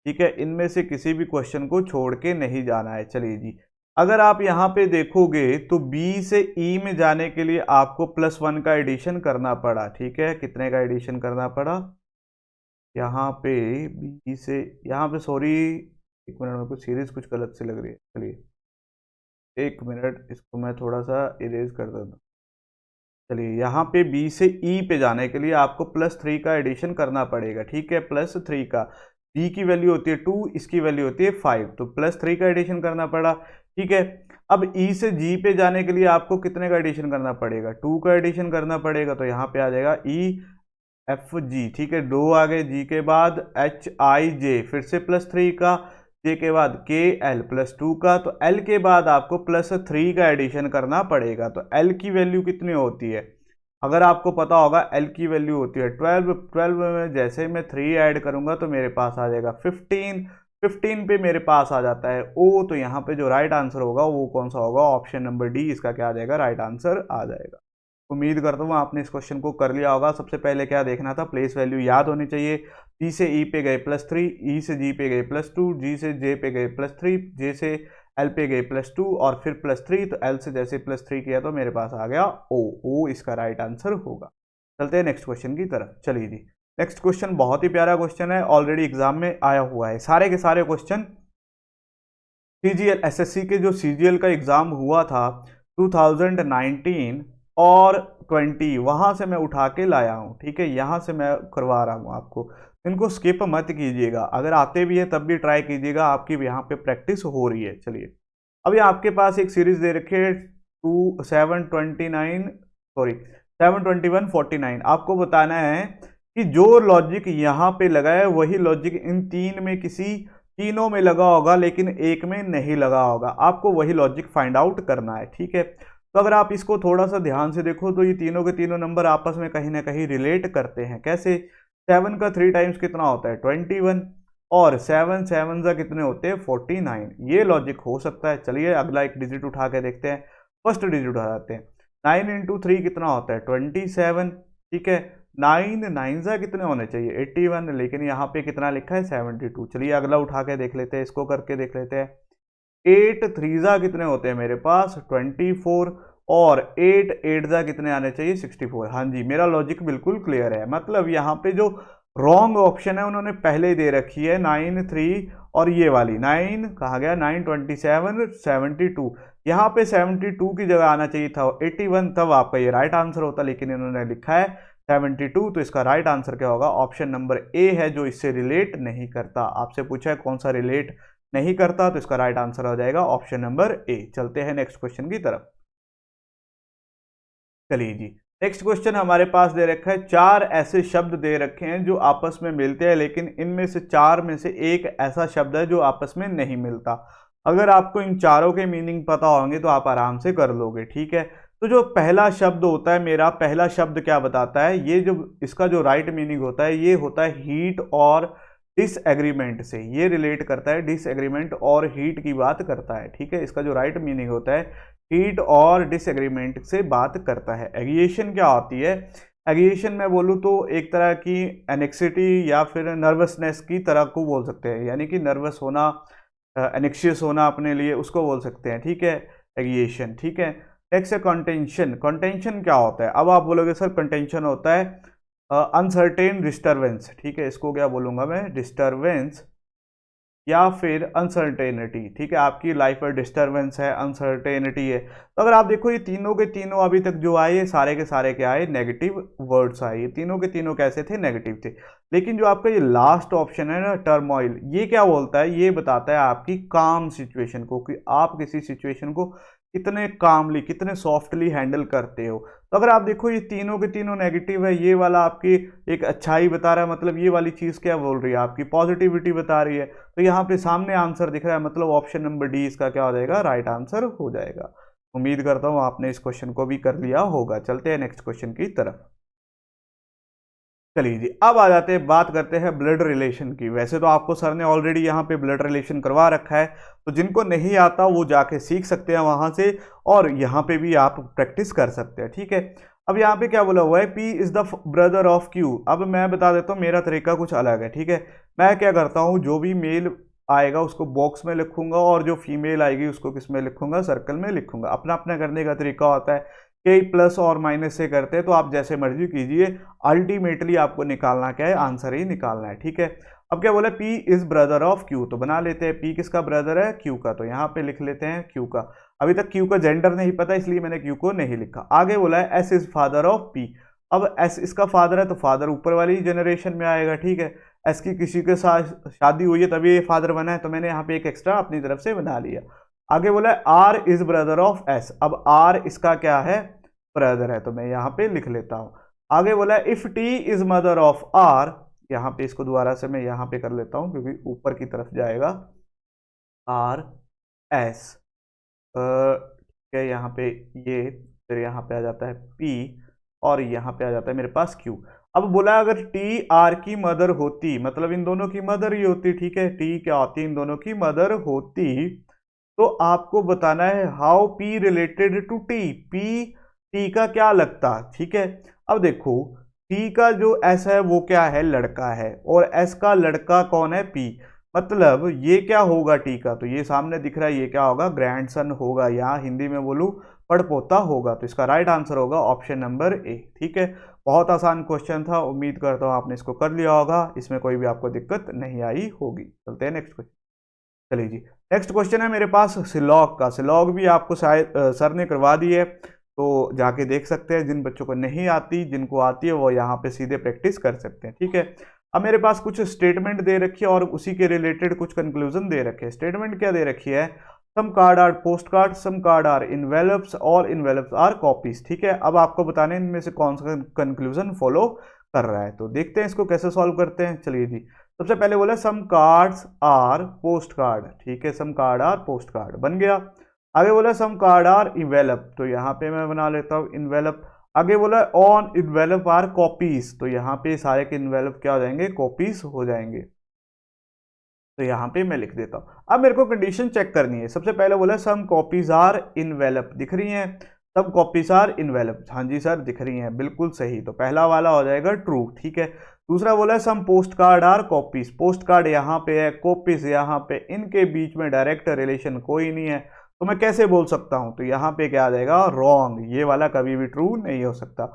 ठीक है। इनमें से किसी भी क्वेश्चन को छोड़ के नहीं जाना है। चलिए जी, अगर आप यहाँ पे देखोगे तो बी से ई में जाने के लिए आपको +1 का एडिशन करना पड़ा, ठीक है। कितने का एडिशन करना पड़ा यहाँ पे? बी से यहाँ पे, सॉरी एक मिनट, मेरे को सीरीज कुछ गलत से लग रही है। चलिए एक मिनट, इसको मैं थोड़ा सा इरेज कर देता हूँ। चलिए यहाँ पे बी से ई पे जाने के लिए आपको +3 का एडिशन करना पड़ेगा, ठीक है। +3 का, बी की वैल्यू होती है 2, इसकी वैल्यू होती है 5, तो +3 का एडिशन करना पड़ा, ठीक है। अब ई से जी पे जाने के लिए आपको कितने का एडिशन करना पड़ेगा? 2 का एडिशन करना पड़ेगा, तो यहाँ पे आ जाएगा EFG, ठीक है। दो आ गए, जी के बाद HIJ, फिर से +3 का, जे के बाद KL +2 का, तो L के बाद आपको +3 का एडिशन करना पड़ेगा। तो L की वैल्यू कितनी होती है? अगर आपको पता होगा L की वैल्यू होती है 12 में जैसे मैं 3 ऐड करूंगा तो मेरे पास आ जाएगा 15 पे मेरे पास आ जाता है O। तो यहाँ पे जो राइट आंसर होगा वो कौन सा होगा? ऑप्शन नंबर डी, इसका क्या आ जाएगा? राइट आंसर आ जाएगा। उम्मीद करता हूँ आपने इस क्वेश्चन को कर लिया होगा। सबसे पहले क्या देखना था? प्लेस वैल्यू याद होनी चाहिए। P से E पे गए +3, E से G पे गए +2, G से J पे गए +3, J से L पे गए +2 और फिर +3, तो L से जैसे +3 किया तो मेरे पास आ गया O इसका राइट आंसर होगा। चलते हैं नेक्स्ट क्वेश्चन की तरफ। चलिए जी, नेक्स्ट क्वेश्चन बहुत ही प्यारा क्वेश्चन है, ऑलरेडी एग्जाम में आया हुआ है। सारे के सारे क्वेश्चन CGL SSC के जो CGL का एग्जाम हुआ था 2019 और 20, वहां से मैं उठा के लाया हूं, ठीक है। यहां से मैं करवा रहा हूं आपको, इनको स्किप मत कीजिएगा। अगर आते भी है तब भी ट्राई कीजिएगा, आपकी यहाँ पे प्रैक्टिस हो रही है। चलिए, अभी आपके पास एक सीरीज दे रखी है 721 49। आपको बताना है कि जो लॉजिक यहाँ पे लगा है वही लॉजिक इन तीन में किसी, तीनों में लगा होगा लेकिन एक में नहीं लगा होगा। आपको वही लॉजिक फाइंड आउट करना है, ठीक है। तो अगर आप इसको थोड़ा सा ध्यान से देखो तो ये तीनों के तीनों नंबर आपस में कहीं ना कहीं रिलेट करते हैं। कैसे? 7 का 3 टाइम्स कितना होता है? 21, और 7 7 जा कितने होते हैं? 49। ये लॉजिक हो सकता है। चलिए अगला एक डिजिट उठा के देखते हैं, फर्स्ट डिजिट उठा जाते हैं। 9 × 3 कितना होता है? 27, ठीक है। 9 9 जा कितने होने चाहिए? 81, लेकिन यहाँ पे कितना लिखा है? 72। चलिए अगला उठा के देख लेते हैं, इसको करके देख लेते हैं। 8 3 जा कितने होते हैं मेरे पास? 24, और 8 8 जा कितने आने चाहिए? 64। हाँ जी, मेरा लॉजिक बिल्कुल क्लियर है। मतलब यहाँ पे जो रॉन्ग ऑप्शन है उन्होंने पहले ही दे रखी है 9 3, और ये वाली 9 कहा गया 9 27 72। यहाँ पे 72 की जगह आना चाहिए था 81, तब आपका ये राइट आंसर होता, लेकिन इन्होंने लिखा है 72। तो इसका राइट आंसर क्या होगा? ऑप्शन नंबर ए है, जो इससे रिलेट नहीं करता। आपसे पूछा है कौन सा रिलेट नहीं करता, तो इसका राइट आंसर हो जाएगा ऑप्शन नंबर ए। चलते हैं नेक्स्ट क्वेश्चन की तरफ। चलिए जी, नेक्स्ट क्वेश्चन हमारे पास दे रखा है, 4 ऐसे शब्द दे रखे हैं जो आपस में मिलते हैं, लेकिन इनमें से 4 में से एक ऐसा शब्द है जो आपस में नहीं मिलता। अगर आपको इन चारों के मीनिंग पता होंगे तो आप आराम से कर लोगे, ठीक है। तो जो पहला शब्द होता है, मेरा पहला शब्द क्या बताता है? ये जो इसका जो राइट मीनिंग होता है, ये होता है हीट और डिसएग्रीमेंट से। ये रिलेट करता है, डिसएग्रीमेंट और हीट की बात करता है, ठीक है। इसका जो राइट मीनिंग होता है हीट और डिसएग्रीमेंट से बात करता है। एग्रीएशन क्या होती है? एग्रीएशन मैं बोलूँ तो एक तरह की एनेक्सिटी या फिर नर्वसनेस की तरह को बोल सकते हैं, यानी कि नर्वस होना, एनेक्शियस होना अपने लिए, उसको बोल सकते हैं, ठीक है, एग्रीएशन, ठीक है। नेक्स्ट है कंटेंशन। कंटेंशन क्या होता है? अब आप बोलोगे सर कंटेंशन होता है अनसर्टेन डिस्टर्बेंस, ठीक है। इसको क्या बोलूंगा मैं? डिस्टर्बेंस या फिर अनसर्टेनिटी, ठीक है। आपकी लाइफ में डिस्टर्बेंस है, अनसर्टेनिटी है। तो अगर आप देखो ये तीनों के तीनों अभी तक जो आए, सारे के सारे क्या आए? नेगेटिव वर्ड्स आए। ये तीनों के तीनों कैसे थे? नेगेटिव थे। लेकिन जो आपका ये लास्ट ऑप्शन है ना, टर्मोइल, ये क्या बोलता है? ये बताता है आपकी काम सिचुएशन को, कि आप किसी सिचुएशन को कितने कामली, कितने सॉफ्टली हैंडल करते हो। तो अगर आप देखो ये तीनों के तीनों नेगेटिव है, ये वाला आपकी एक अच्छाई बता रहा है, मतलब ये वाली चीज़ क्या बोल रही है? आपकी पॉजिटिविटी बता रही है। तो यहाँ पे सामने आंसर दिख रहा है, मतलब ऑप्शन नंबर डी इसका क्या हो जाएगा? राइट आंसर हो जाएगा। उम्मीद करता हूँ आपने इस क्वेश्चन को भी कर लिया होगा। चलते हैं नेक्स्ट क्वेश्चन की तरफ। चलिए जी, अब आ जाते हैं, बात करते हैं ब्लड रिलेशन की। वैसे तो आपको सर ने ऑलरेडी यहाँ पे ब्लड रिलेशन करवा रखा है, तो जिनको नहीं आता वो जाके सीख सकते हैं वहां से, और यहाँ पे भी आप प्रैक्टिस कर सकते हैं, ठीक है। अब यहाँ पे क्या बोला हुआ है, P is the brother of Q। अब मैं बता देता हूँ, मेरा तरीका कुछ अलग है, ठीक है। मैं क्या करता हूँ, जो भी मेल आएगा उसको बॉक्स में लिखूंगा, और जो फीमेल आएगी उसको किस में लिखूंगा, सर्कल में लिखूंगा। अपना अपना करने का तरीका होता है, कई प्लस और माइनस से करते हैं, तो आप जैसे मर्जी कीजिए, अल्टीमेटली आपको निकालना क्या है, आंसर ही निकालना है, ठीक है। अब क्या बोला, P is brother of Q, तो बना लेते हैं P किसका ब्रदर है, Q का, तो यहाँ पे लिख लेते हैं Q का। अभी तक Q का जेंडर नहीं पता, इसलिए मैंने Q को नहीं लिखा। आगे बोला है S is father of P। अब S इसका फादर है, तो फादर ऊपर वाली जनरेशन में आएगा, ठीक है। S की किसी के साथ शादी हुई है तभी ये फादर बना है, तो मैंने यहाँ पे एक एक्स्ट्रा अपनी तरफ से बना लिया। आगे बोला है R is brother of S। अब R इसका क्या है, ब्रदर है, तो मैं यहाँ पे लिख लेता हूँ। आगे बोला है if T is mother of R। यहाँ पे इसको दोबारा से मैं यहाँ पे कर लेता हूँ, क्योंकि ऊपर की तरफ जाएगा R S, ठीक है। यहाँ पे ये, फिर यहाँ पे आ जाता है P, और यहाँ पे आ जाता है मेरे पास Q। अब बोला अगर T R की मदर होती, मतलब इन दोनों की मदर ही होती, ठीक है। T क्या होती, इन दोनों की मदर होती, तो आपको बताना है how P related to T। T का क्या लगता, ठीक है। अब देखो, T का जो S है वो क्या है, लड़का है, और S का लड़का कौन है, P। मतलब ये क्या होगा T का, तो ये सामने दिख रहा है, ये क्या होगा, ग्रैंडसन होगा, या हिंदी में बोलूं पड़पोता होगा। तो इसका राइट आंसर होगा ऑप्शन नंबर ए, ठीक है। बहुत आसान क्वेश्चन था, उम्मीद करता हूँ आपने इसको कर लिया होगा, इसमें कोई भी आपको दिक्कत नहीं आई होगी। चलते हैं नेक्स्ट क्वेश्चन। चलिए जी, नेक्स्ट क्वेश्चन है मेरे पास सिलॉग का। सिलॉग भी आपको शायद सर ने करवा दी है, तो जाके देख सकते हैं। जिन बच्चों को नहीं आती, जिनको आती है वो यहाँ पे सीधे प्रैक्टिस कर सकते हैं, ठीक है। अब मेरे पास कुछ स्टेटमेंट दे रखी है, और उसी के रिलेटेड कुछ कंक्लूजन दे रखे हैं। स्टेटमेंट क्या दे रखी है, some card are post card, some card are envelopes, all envelopes are copies, ठीक है। अब आपको बताने इनमें से कौन सा कंक्लूजन फॉलो कर रहा है, तो देखते हैं इसको कैसे सॉल्व करते हैं। चलिए जी, सबसे पहले बोला सम कार्ड्स आर पोस्ट कार्ड, ठीक है। Some card are post card बन गया। आगे बोला सम कार्ड आर इनवेलप, तो यहाँ पे मैं बना लेता हूँ इनवेलप। आगे बोला ऑन इनवेलप आर कॉपीज, तो यहाँ पे सारे के इनवेलप क्या हो जाएंगे, कॉपीज हो जाएंगे, तो यहाँ पे मैं लिख देता हूँ। अब मेरे को कंडीशन चेक करनी है। सबसे पहले बोला सम कॉपीज आर इनवेलप, दिख रही हैं, सब कॉपीज आर इनवेलप, हाँ जी सर दिख रही हैं, बिल्कुल सही, तो पहला वाला हो जाएगा ट्रू, ठीक है। दूसरा बोला some post card are copies, post card यहाँ पे है, कॉपीज यहाँ पे, इनके बीच में डायरेक्ट रिलेशन कोई नहीं है, तो मैं कैसे बोल सकता हूँ, तो यहाँ पे क्या आ जाएगा, रॉन्ग, ये वाला कभी भी ट्रू नहीं हो सकता।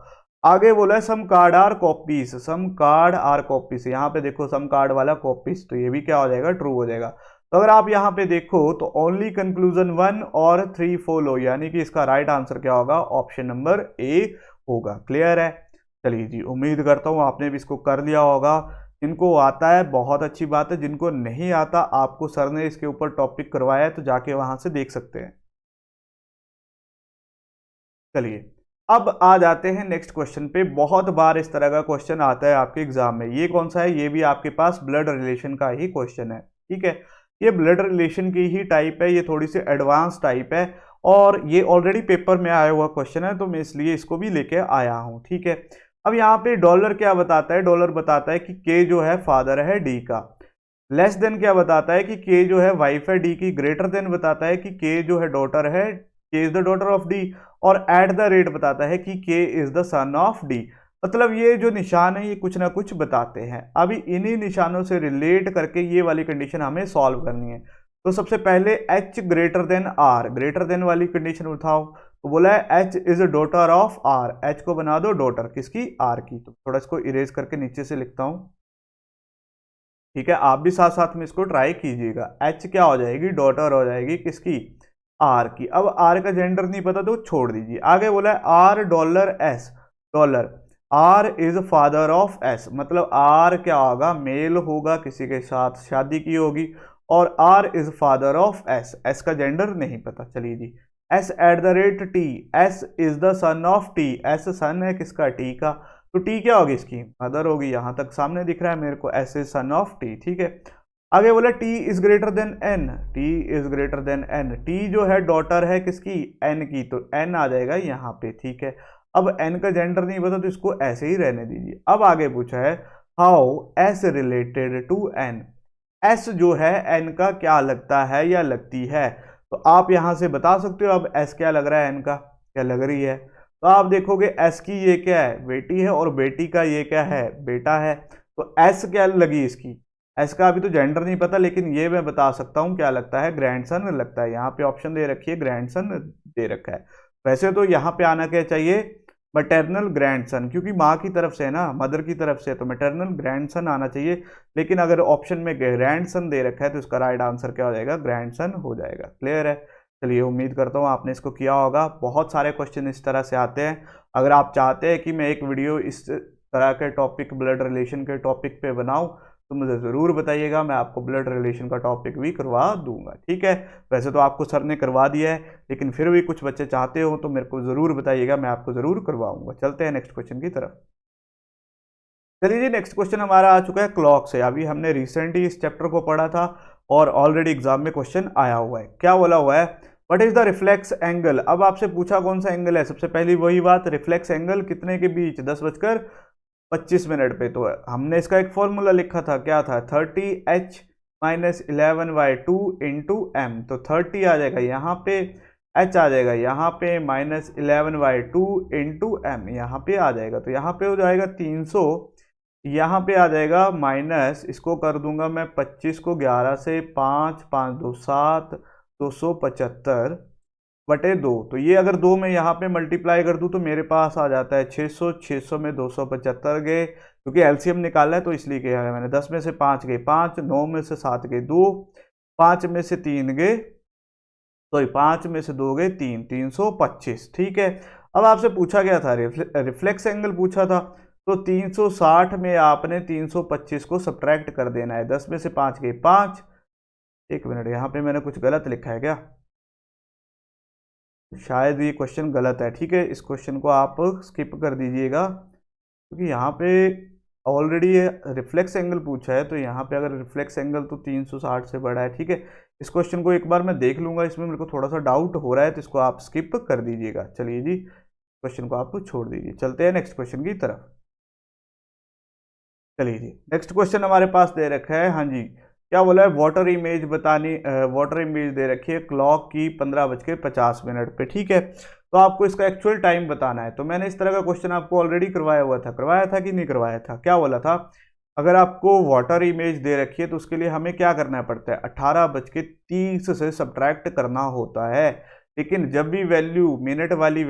आगे बोला है some card are copies, some card are copies, यहाँ पे देखो सम कार्ड वाला कॉपीज, तो ये भी क्या हो जाएगा, ट्रू हो जाएगा। तो अगर आप यहाँ पे देखो तो ओनली कंक्लूजन 1 और 3 फॉलो, यानी कि इसका राइट आंसर क्या होगा, ऑप्शन नंबर ए होगा। क्लियर है। चलिए जी, उम्मीद करता हूँ आपने भी इसको कर लिया होगा। जिनको आता है बहुत अच्छी बात है, जिनको नहीं आता, आपको सर ने इसके ऊपर टॉपिक करवाया है, तो जाके वहां से देख सकते हैं। चलिए, अब आ जाते हैं नेक्स्ट क्वेश्चन पे। बहुत बार इस तरह का क्वेश्चन आता है आपके एग्जाम में। ये कौन सा है, ये भी आपके पास ब्लड रिलेशन का ही क्वेश्चन है, ठीक है। ये ब्लड रिलेशन की ही टाइप है, ये थोड़ी सी एडवांस टाइप है, और ये ऑलरेडी पेपर में आया हुआ क्वेश्चन है, तो मैं इसलिए इसको भी लेके आया हूँ, ठीक है। अब यहाँ पे डॉलर क्या बताता है, डॉलर बताता है कि के जो है फादर है डी का। लेस देन क्या बताता है कि के जो है वाइफ है डी की। ग्रेटर देन बताता है कि के जो है डॉटर है, के is the daughter of D. और एट द रेट बताता है कि के is the son of D. मतलब ये जो निशान है ये कुछ ना कुछ बताते हैं। अभी इन्हीं निशानों से रिलेट करके ये वाली कंडीशन हमें सॉल्व करनी है। तो सबसे पहले H greater than R, greater than वाली कंडीशन उठाओ। तो बोला है H is daughter of R, H को बना दो डॉटर किसकी, आर की। तो थोड़ा इसको इरेज करके नीचे से लिखता हूं, ठीक है। आप भी साथ साथ में इसको ट्राई कीजिएगा। एच क्या हो जाएगी, डॉटर हो जाएगी किसकी, आर की। अब आर का जेंडर नहीं पता तो छोड़ दीजिए। आगे बोला है R dollar S, dollar R is father of S, मतलब आर क्या होगा, मेल होगा, किसी के साथ शादी की होगी, और R is father of S, S का जेंडर नहीं पता। चलिए जी, S at the rate T, S is the son of T, S son है किसका, टी का, तो टी क्या होगी, इसकी मदर होगी। यहां तक सामने दिख रहा है मेरे को, S is son of T, ठीक है। आगे बोला T is greater than N, T is greater than N, T जो है डॉटर है किसकी, एन की, तो एन आ जाएगा यहाँ पे, ठीक है। अब एन का जेंडर नहीं पता तो इसको ऐसे ही रहने दीजिए। अब आगे पूछा है how S related to N, S जो है एन का क्या लगता है या लगती है, तो आप यहां से बता सकते हो अब एस क्या लग रहा है, एन का क्या लग रही है। तो आप देखोगे एस की ये क्या है, बेटी है, और बेटी का ये क्या है, बेटा है, तो एस क्या लगी इसकी, एस का अभी तो जेंडर नहीं पता, लेकिन ये मैं बता सकता हूँ क्या लगता है, ग्रैंडसन लगता है। यहाँ पे ऑप्शन दे रखी है ग्रैंडसन दे रखा है। वैसे तो यहाँ पे आना क्या चाहिए, मैटरनल ग्रैंडसन, क्योंकि माँ की तरफ से है ना, मदर की तरफ से, तो मैटरनल ग्रैंडसन आना चाहिए। लेकिन अगर ऑप्शन में ग्रैंडसन दे रखा है तो इसका राइट आंसर क्या हो जाएगा, ग्रैंडसन हो जाएगा। क्लियर है। चलिए उम्मीद करता हूँ आपने इसको किया होगा। बहुत सारे क्वेश्चन इस तरह से आते हैं। अगर आप चाहते हैं कि मैं एक वीडियो इस तरह के टॉपिक, ब्लड रिलेशन के टॉपिक पे बनाऊं, तो मुझे ज़रूर बताइएगा, मैं आपको ब्लड रिलेशन का टॉपिक भी करवा दूंगा, ठीक है। वैसे तो आपको सर ने करवा दिया है, लेकिन फिर भी कुछ बच्चे चाहते हो तो मेरे को ज़रूर बताइएगा, मैं आपको ज़रूर करवाऊंगा। चलते हैं नेक्स्ट क्वेश्चन की तरफ। चलिए जी, नेक्स्ट क्वेश्चन हमारा आ चुका है क्लॉक से। अभी हमने रिसेंटली इस चैप्टर को पढ़ा था और ऑलरेडी एग्जाम में क्वेश्चन आया हुआ है। क्या बोला हुआ है, what is the reflex angle. अब आपसे पूछा कौन सा एंगल है, सबसे पहली वही बात, रिफ्लेक्स एंगल कितने के बीच, 10:25 पे। तो हमने इसका एक फॉर्मूला लिखा था, क्या था, 30h-11/2 इंटू एम। तो 30 आ जाएगा यहाँ पे, h आ जाएगा यहाँ पे, -11/2 इंटू एम यहाँ पे आ जाएगा। तो यहाँ पे हो जाएगा 300, यहाँ पे आ जाएगा माइनस, इसको कर दूंगा मैं 25 को 11 से, 5 5 2 7, 275/2। तो ये अगर 2 में यहाँ पे मल्टीप्लाई कर दूं तो मेरे पास आ जाता है 600, 600 में 275 गए, क्योंकि एलसीएम निकाला है तो इसलिए किया है मैंने। 10 में से 5 गए 5, 9 में से 7 गए 2, 5 में से 3 गए, सॉरी 5 में से 2 गए 3, 325, ठीक है। अब आपसे पूछा गया था रिफ्लेक्स एंगल पूछा था, तो 360 में आपने 325 को सब्ट्रैक्ट कर देना है। 10 में से 5 गए 5, एक मिनट, यहाँ पे मैंने कुछ गलत लिखा है क्या, शायद ये क्वेश्चन गलत है, ठीक है। इस क्वेश्चन को आप स्किप कर दीजिएगा, क्योंकि यहाँ पे ऑलरेडी ये रिफ्लेक्स एंगल पूछा है, तो यहाँ पे अगर रिफ्लेक्स एंगल तो 360 से बड़ा है, ठीक है। इस क्वेश्चन को एक बार मैं देख लूंगा, इसमें मेरे को थोड़ा सा डाउट हो रहा है, तो इसको आप स्किप कर दीजिएगा। चलिए जी, क्वेश्चन को आप छोड़ दीजिए, चलते हैं नेक्स्ट क्वेश्चन की तरफ। चलिए जी, नेक्स्ट क्वेश्चन हमारे पास दे रखा है, हाँ जी, क्या बोला है, वाटर इमेज बतानी, वाटर इमेज दे रखी है क्लॉक की 15:50 पे, ठीक है। तो आपको इसका एक्चुअल टाइम बताना है। तो मैंने इस तरह का क्वेश्चन आपको ऑलरेडी करवाया था कि नहीं करवाया था, क्या बोला था, अगर आपको वाटर इमेज दे रखी है तो उसके लिए हमें क्या करना पड़ता है, 18:30 से सब्ट्रैक्ट करना होता है। लेकिन जब भी वैल्यू, मिनट वाली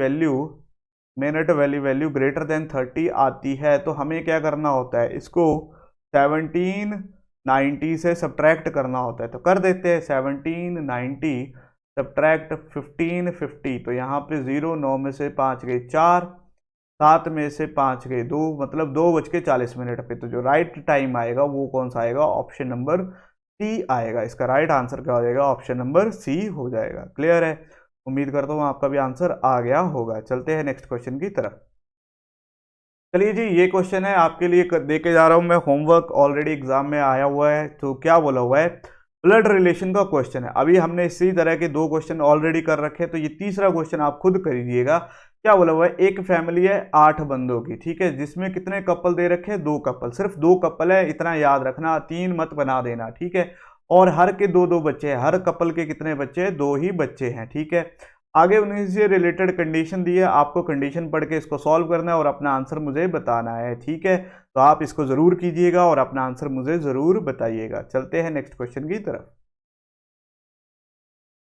वैल्यू ग्रेटर देन 30 आती है, तो हमें क्या करना होता है, इसको 1790 से सब्ट्रैक्ट करना होता है। तो कर देते हैं, 1790 सब्ट्रैक्ट 1550, तो यहाँ पे 0, 9 में से 5 गए 4, 7 में से 5 गए 2, मतलब 2:40 पे। तो जो राइट टाइम आएगा वो कौन सा आएगा, ऑप्शन नंबर सी आएगा। इसका राइट आंसर क्या हो जाएगा, ऑप्शन नंबर सी हो जाएगा। क्लियर है। उम्मीद करता हूँ आपका भी आंसर आ गया होगा। चलते हैं नेक्स्ट क्वेश्चन की तरफ। चलिए जी, ये क्वेश्चन है आपके लिए दे के जा रहा हूँ मैं, होमवर्क ऑलरेडी एग्जाम में आया हुआ है। तो क्या बोला हुआ है, ब्लड रिलेशन का क्वेश्चन है। अभी हमने इसी तरह के 2 क्वेश्चन ऑलरेडी कर रखे हैं, तो ये तीसरा क्वेश्चन आप खुद करिएगा। क्या बोला हुआ है, एक फैमिली है 8 बंदों की, ठीक है, जिसमें कितने कपल दे रखे हैं, 2 कपल, सिर्फ 2 कपल है, इतना याद रखना, 3 मत बना देना, ठीक है। और हर के 2-2 बच्चे हैं, हर कपल के कितने बच्चे हैं, 2 ही बच्चे हैं, ठीक है। आगे उन्हीं से रिलेटेड कंडीशन दी है, आपको कंडीशन पढ़ के इसको सॉल्व करना है और अपना आंसर मुझे बताना है, ठीक है। तो आप इसको जरूर कीजिएगा और अपना आंसर मुझे जरूर बताइएगा। चलते हैं नेक्स्ट क्वेश्चन की तरफ।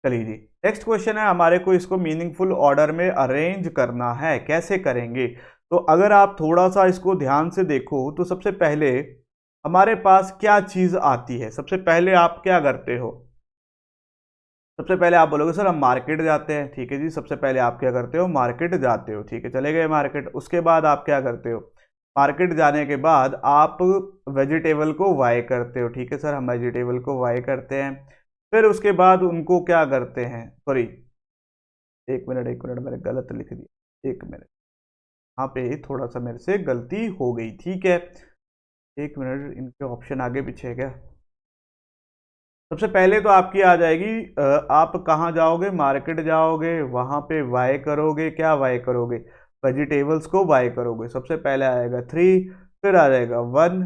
चलिए जी, नेक्स्ट क्वेश्चन है हमारे को, इसको मीनिंगफुल ऑर्डर में अरेंज करना है, कैसे करेंगे। तो अगर आप थोड़ा सा इसको ध्यान से देखो, तो सबसे पहले हमारे पास क्या चीज आती है, सबसे पहले आप क्या करते हो, सबसे पहले आप बोलोगे सर हम मार्केट जाते हैं, ठीक है जी। सबसे पहले आप क्या करते हो, मार्केट जाते हो, ठीक है, चले गए मार्केट। उसके बाद आप क्या करते हो, मार्केट जाने के बाद आप वेजिटेबल को वाई करते हो, ठीक है सर, हम वेजिटेबल को वाई करते हैं। फिर उसके बाद उनको क्या करते हैं, सॉरी एक मिनट मैंने गलत लिख दिया, एक मिनट, यहाँ पे थोड़ा सा मेरे से गलती हो गई, ठीक है। एक मिनट, इनके ऑप्शन आगे पीछे है क्या, सबसे पहले तो आपकी आ जाएगी आप कहाँ जाओगे, मार्केट जाओगे, वहां पे वाई करोगे, क्या वाई करोगे, वेजिटेबल्स को वाई करोगे। सबसे पहले आएगा 3, फिर आ जाएगा 1।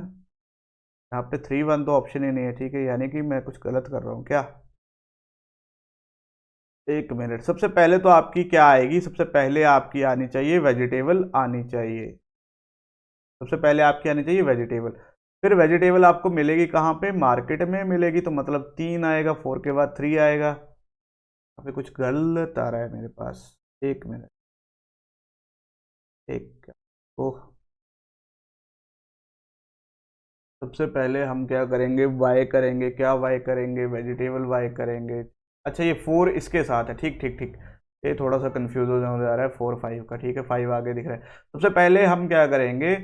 यहाँ पे 3 1 तो ऑप्शन ही नहीं है, ठीक है, यानी कि मैं कुछ गलत कर रहा हूँ क्या। एक मिनट, सबसे पहले तो आपकी क्या आएगी, सबसे पहले आपकी आनी चाहिए वेजिटेबल आनी चाहिए। सबसे पहले आपकी आनी चाहिए वेजिटेबल। फिर वेजिटेबल आपको मिलेगी कहाँ पे, मार्केट में मिलेगी, तो मतलब 3 आएगा, 4 के बाद 3 आएगा। यहाँ पे कुछ गलत आ रहा है मेरे पास, एक मिनट, एक, ओह। सबसे पहले हम क्या करेंगे, वाई करेंगे, क्या वाई करेंगे, वेजिटेबल वाई करेंगे। अच्छा ये 4 इसके साथ है, ठीक ठीक ठीक, ये थोड़ा सा कंफ्यूज हो जा रहा है 4 5 का, ठीक है, 5 आगे दिख रहा है। सबसे पहले हम क्या करेंगे,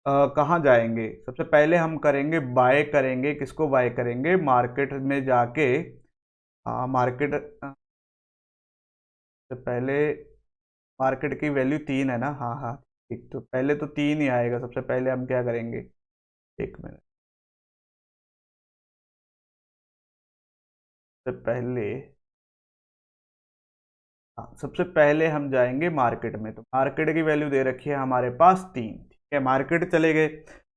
कहाँ जाएंगे, सबसे पहले हम करेंगे बाय करेंगे, किसको बाय करेंगे, मार्केट में जाके। हाँ मार्केट, से पहले मार्केट की वैल्यू 3 है ना, हाँ हाँ ठीक, तो पहले तो 3 ही आएगा। सबसे पहले हम क्या करेंगे, एक मिनट, सबसे पहले, हाँ सबसे पहले हम जाएंगे मार्केट में, तो मार्केट की वैल्यू दे रखी है हमारे पास 3, ठीक है, मार्केट चले गए।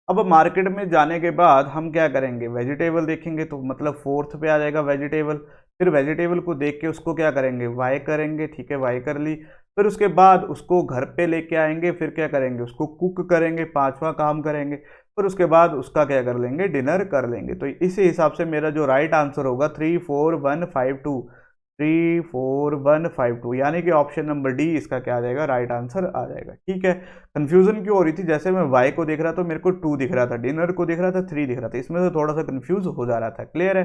अब मार्केट में जाने के बाद हम क्या करेंगे, वेजिटेबल देखेंगे, तो मतलब 4th पे आ जाएगा वेजिटेबल। फिर वेजिटेबल को देख के उसको क्या करेंगे, वाई करेंगे, ठीक है, वाई कर ली। फिर उसके बाद उसको घर पे लेके आएंगे, फिर क्या करेंगे, उसको कुक करेंगे, 5वां काम करेंगे। फिर उसके बाद उसका क्या कर लेंगे, डिनर कर लेंगे। तो इसी हिसाब से मेरा जो राइट आंसर होगा 34152, 34152, यानी कि ऑप्शन नंबर डी इसका क्या आ जाएगा, राइट आंसर आ जाएगा। ठीक है, कंफ्यूजन क्यों हो रही थी, जैसे मैं वाई को देख रहा था मेरे को 2 दिख रहा था, डिनर को देख रहा था 3 दिख रहा था, इसमें से थोड़ा सा कंफ्यूज हो जा रहा था। क्लियर है,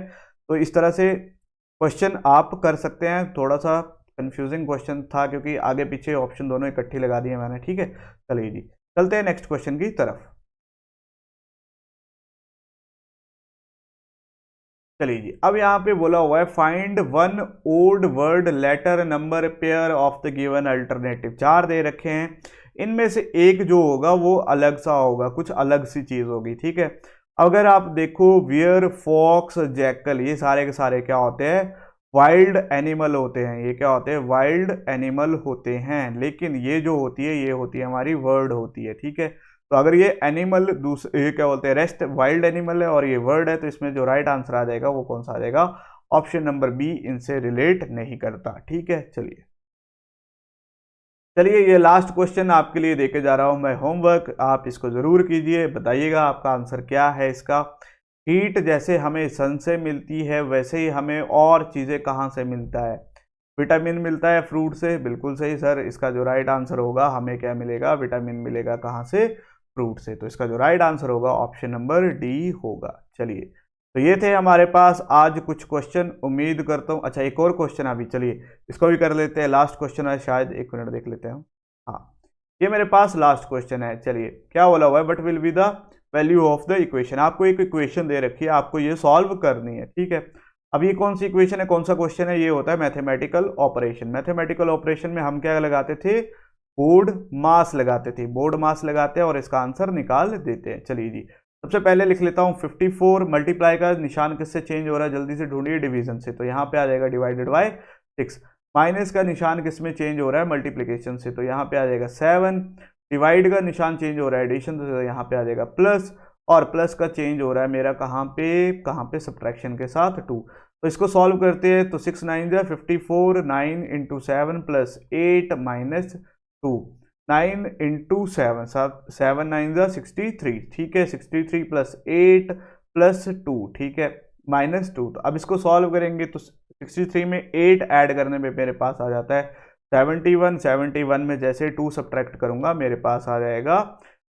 तो इस तरह से क्वेश्चन आप कर सकते हैं। थोड़ा सा कंफ्यूजिंग क्वेश्चन था क्योंकि आगे पीछे ऑप्शन दोनों इकट्ठी लगा दिए मैंने। ठीक है, चलिए जी चलते हैं नेक्स्ट क्वेश्चन की तरफ। चलिए जी, अब यहाँ पे बोला हुआ है find one odd word letter number pair of the given alternative. 4 दे रखे हैं, इनमें से एक जो होगा वो अलग सा होगा, कुछ अलग सी चीज होगी। ठीक है, अगर आप देखो वियर, फॉक्स, जैकल, ये सारे के सारे क्या होते हैं, वाइल्ड एनिमल होते हैं। ये क्या होते हैं, वाइल्ड एनिमल होते हैं। लेकिन ये जो होती है ये होती है हमारी वर्ड होती है। ठीक है, तो अगर ये एनिमल दूसरे, ये क्या बोलते हैं, रेस्ट वाइल्ड एनिमल है और ये वर्ड है, तो इसमें जो राइट आंसर आ जाएगा वो कौन सा आ जाएगा, ऑप्शन नंबर बी, इनसे रिलेट नहीं करता। ठीक है, चलिए चलिए ये लास्ट क्वेश्चन आपके लिए देके जा रहा हूं मैं, होमवर्क आप इसको जरूर कीजिए, बताइएगा आपका आंसर क्या है इसका। हीट जैसे हमें सन से मिलती है वैसे ही हमें और चीजें कहाँ से मिलता है, विटामिन मिलता है फ्रूट से। बिल्कुल सही सर, इसका जो राइट आंसर होगा, हमें क्या मिलेगा, विटामिन मिलेगा कहाँ से, फ्रूट से। तो इसका जो राइट आंसर होगा ऑप्शन नंबर डी होगा। चलिए, तो ये थे हमारे पास आज कुछ क्वेश्चन, उम्मीद करता हूँ। अच्छा एक और क्वेश्चन अभी, चलिए इसको भी कर लेते हैं, लास्ट क्वेश्चन है शायद, एक मिनट देख लेते हैं। हाँ ये मेरे पास लास्ट क्वेश्चन है। चलिए क्या बोला हुआ है, what will be the value of the equation. आपको एक इक्वेशन दे रखी है, आपको ये सॉल्व करनी है। ठीक है, अब ये कौन सी इक्वेशन है, कौन सा क्वेश्चन है, ये होता है मैथमेटिकल ऑपरेशन। मैथमेटिकल ऑपरेशन में हम क्या लगाते थे, बोर्ड मास लगाते थे, बोर्ड मास लगाते हैं और इसका आंसर निकाल देते हैं। चलिए जी, सबसे पहले लिख लेता हूं 54, मल्टीप्लाई का निशान किससे चेंज हो रहा है, जल्दी से ढूंढिए, डिवीजन से। तो यहाँ पे आ जाएगा डिवाइडेड बाय 6। माइनस का निशान किस में चेंज हो रहा है, मल्टीप्लीकेशन से, तो यहाँ पे आ जाएगा 7। डिवाइड का निशान चेंज हो रहा है एडिशन से, तो यहाँ पे आ जाएगा प्लस। और प्लस का चेंज हो रहा है मेरा कहाँ पे सब्ट्रैक्शन के साथ 2। तो इसको सॉल्व करते हैं, तो 6 9 जा 54, 9 इंटू 7 प्लस 8 माइनस 2, 9 इंटू 7, 7 9 जा 63। ठीक है, 63 प्लस 8 प्लस 2, ठीक है, माइनस 2। तो अब इसको सॉल्व करेंगे तो 63 में 8 ऐड करने में मेरे पास आ जाता है 71। 71 में जैसे 2 सब्ट्रैक्ट करूंगा मेरे पास आ जाएगा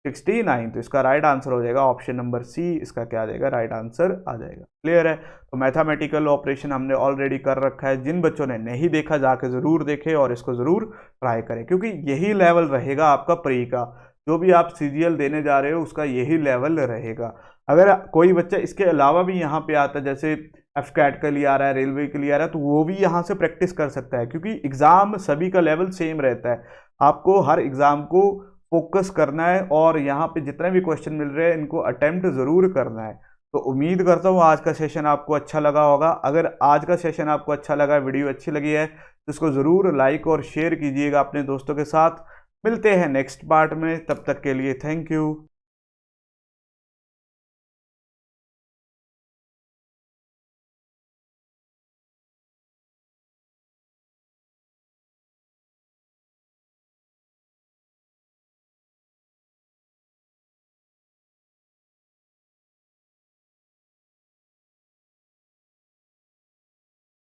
69। तो इसका राइट आंसर हो जाएगा ऑप्शन नंबर सी, इसका क्या आ जाएगा, राइट आंसर आ जाएगा। क्लियर है, तो मैथमेटिकल ऑपरेशन हमने ऑलरेडी कर रखा है। जिन बच्चों ने नहीं देखा जाके जरूर देखें और इसको जरूर ट्राई करें, क्योंकि यही लेवल रहेगा आपका प्री का, जो भी आप सीजीएल देने जा रहे हो उसका यही लेवल रहेगा। अगर कोई बच्चा इसके अलावा भी यहाँ पे आता है, जैसे एफ कैट के लिए आ रहा है, रेलवे के लिए आ रहा है, तो वो भी यहाँ से प्रैक्टिस कर सकता है, क्योंकि एग्जाम सभी का लेवल सेम रहता है। आपको हर एग्जाम को फोकस करना है और यहाँ पे जितने भी क्वेश्चन मिल रहे हैं इनको अटेम्प्ट जरूर करना है। तो तो उम्मीद करता हूँ आज का सेशन आपको अच्छा लगा होगा। अगर आज का सेशन आपको अच्छा लगा, वीडियो अच्छी लगी है, तो इसको ज़रूर लाइक और शेयर कीजिएगा अपने दोस्तों के साथ। मिलते हैं नेक्स्ट पार्ट में, तब तक के लिए थैंक यू।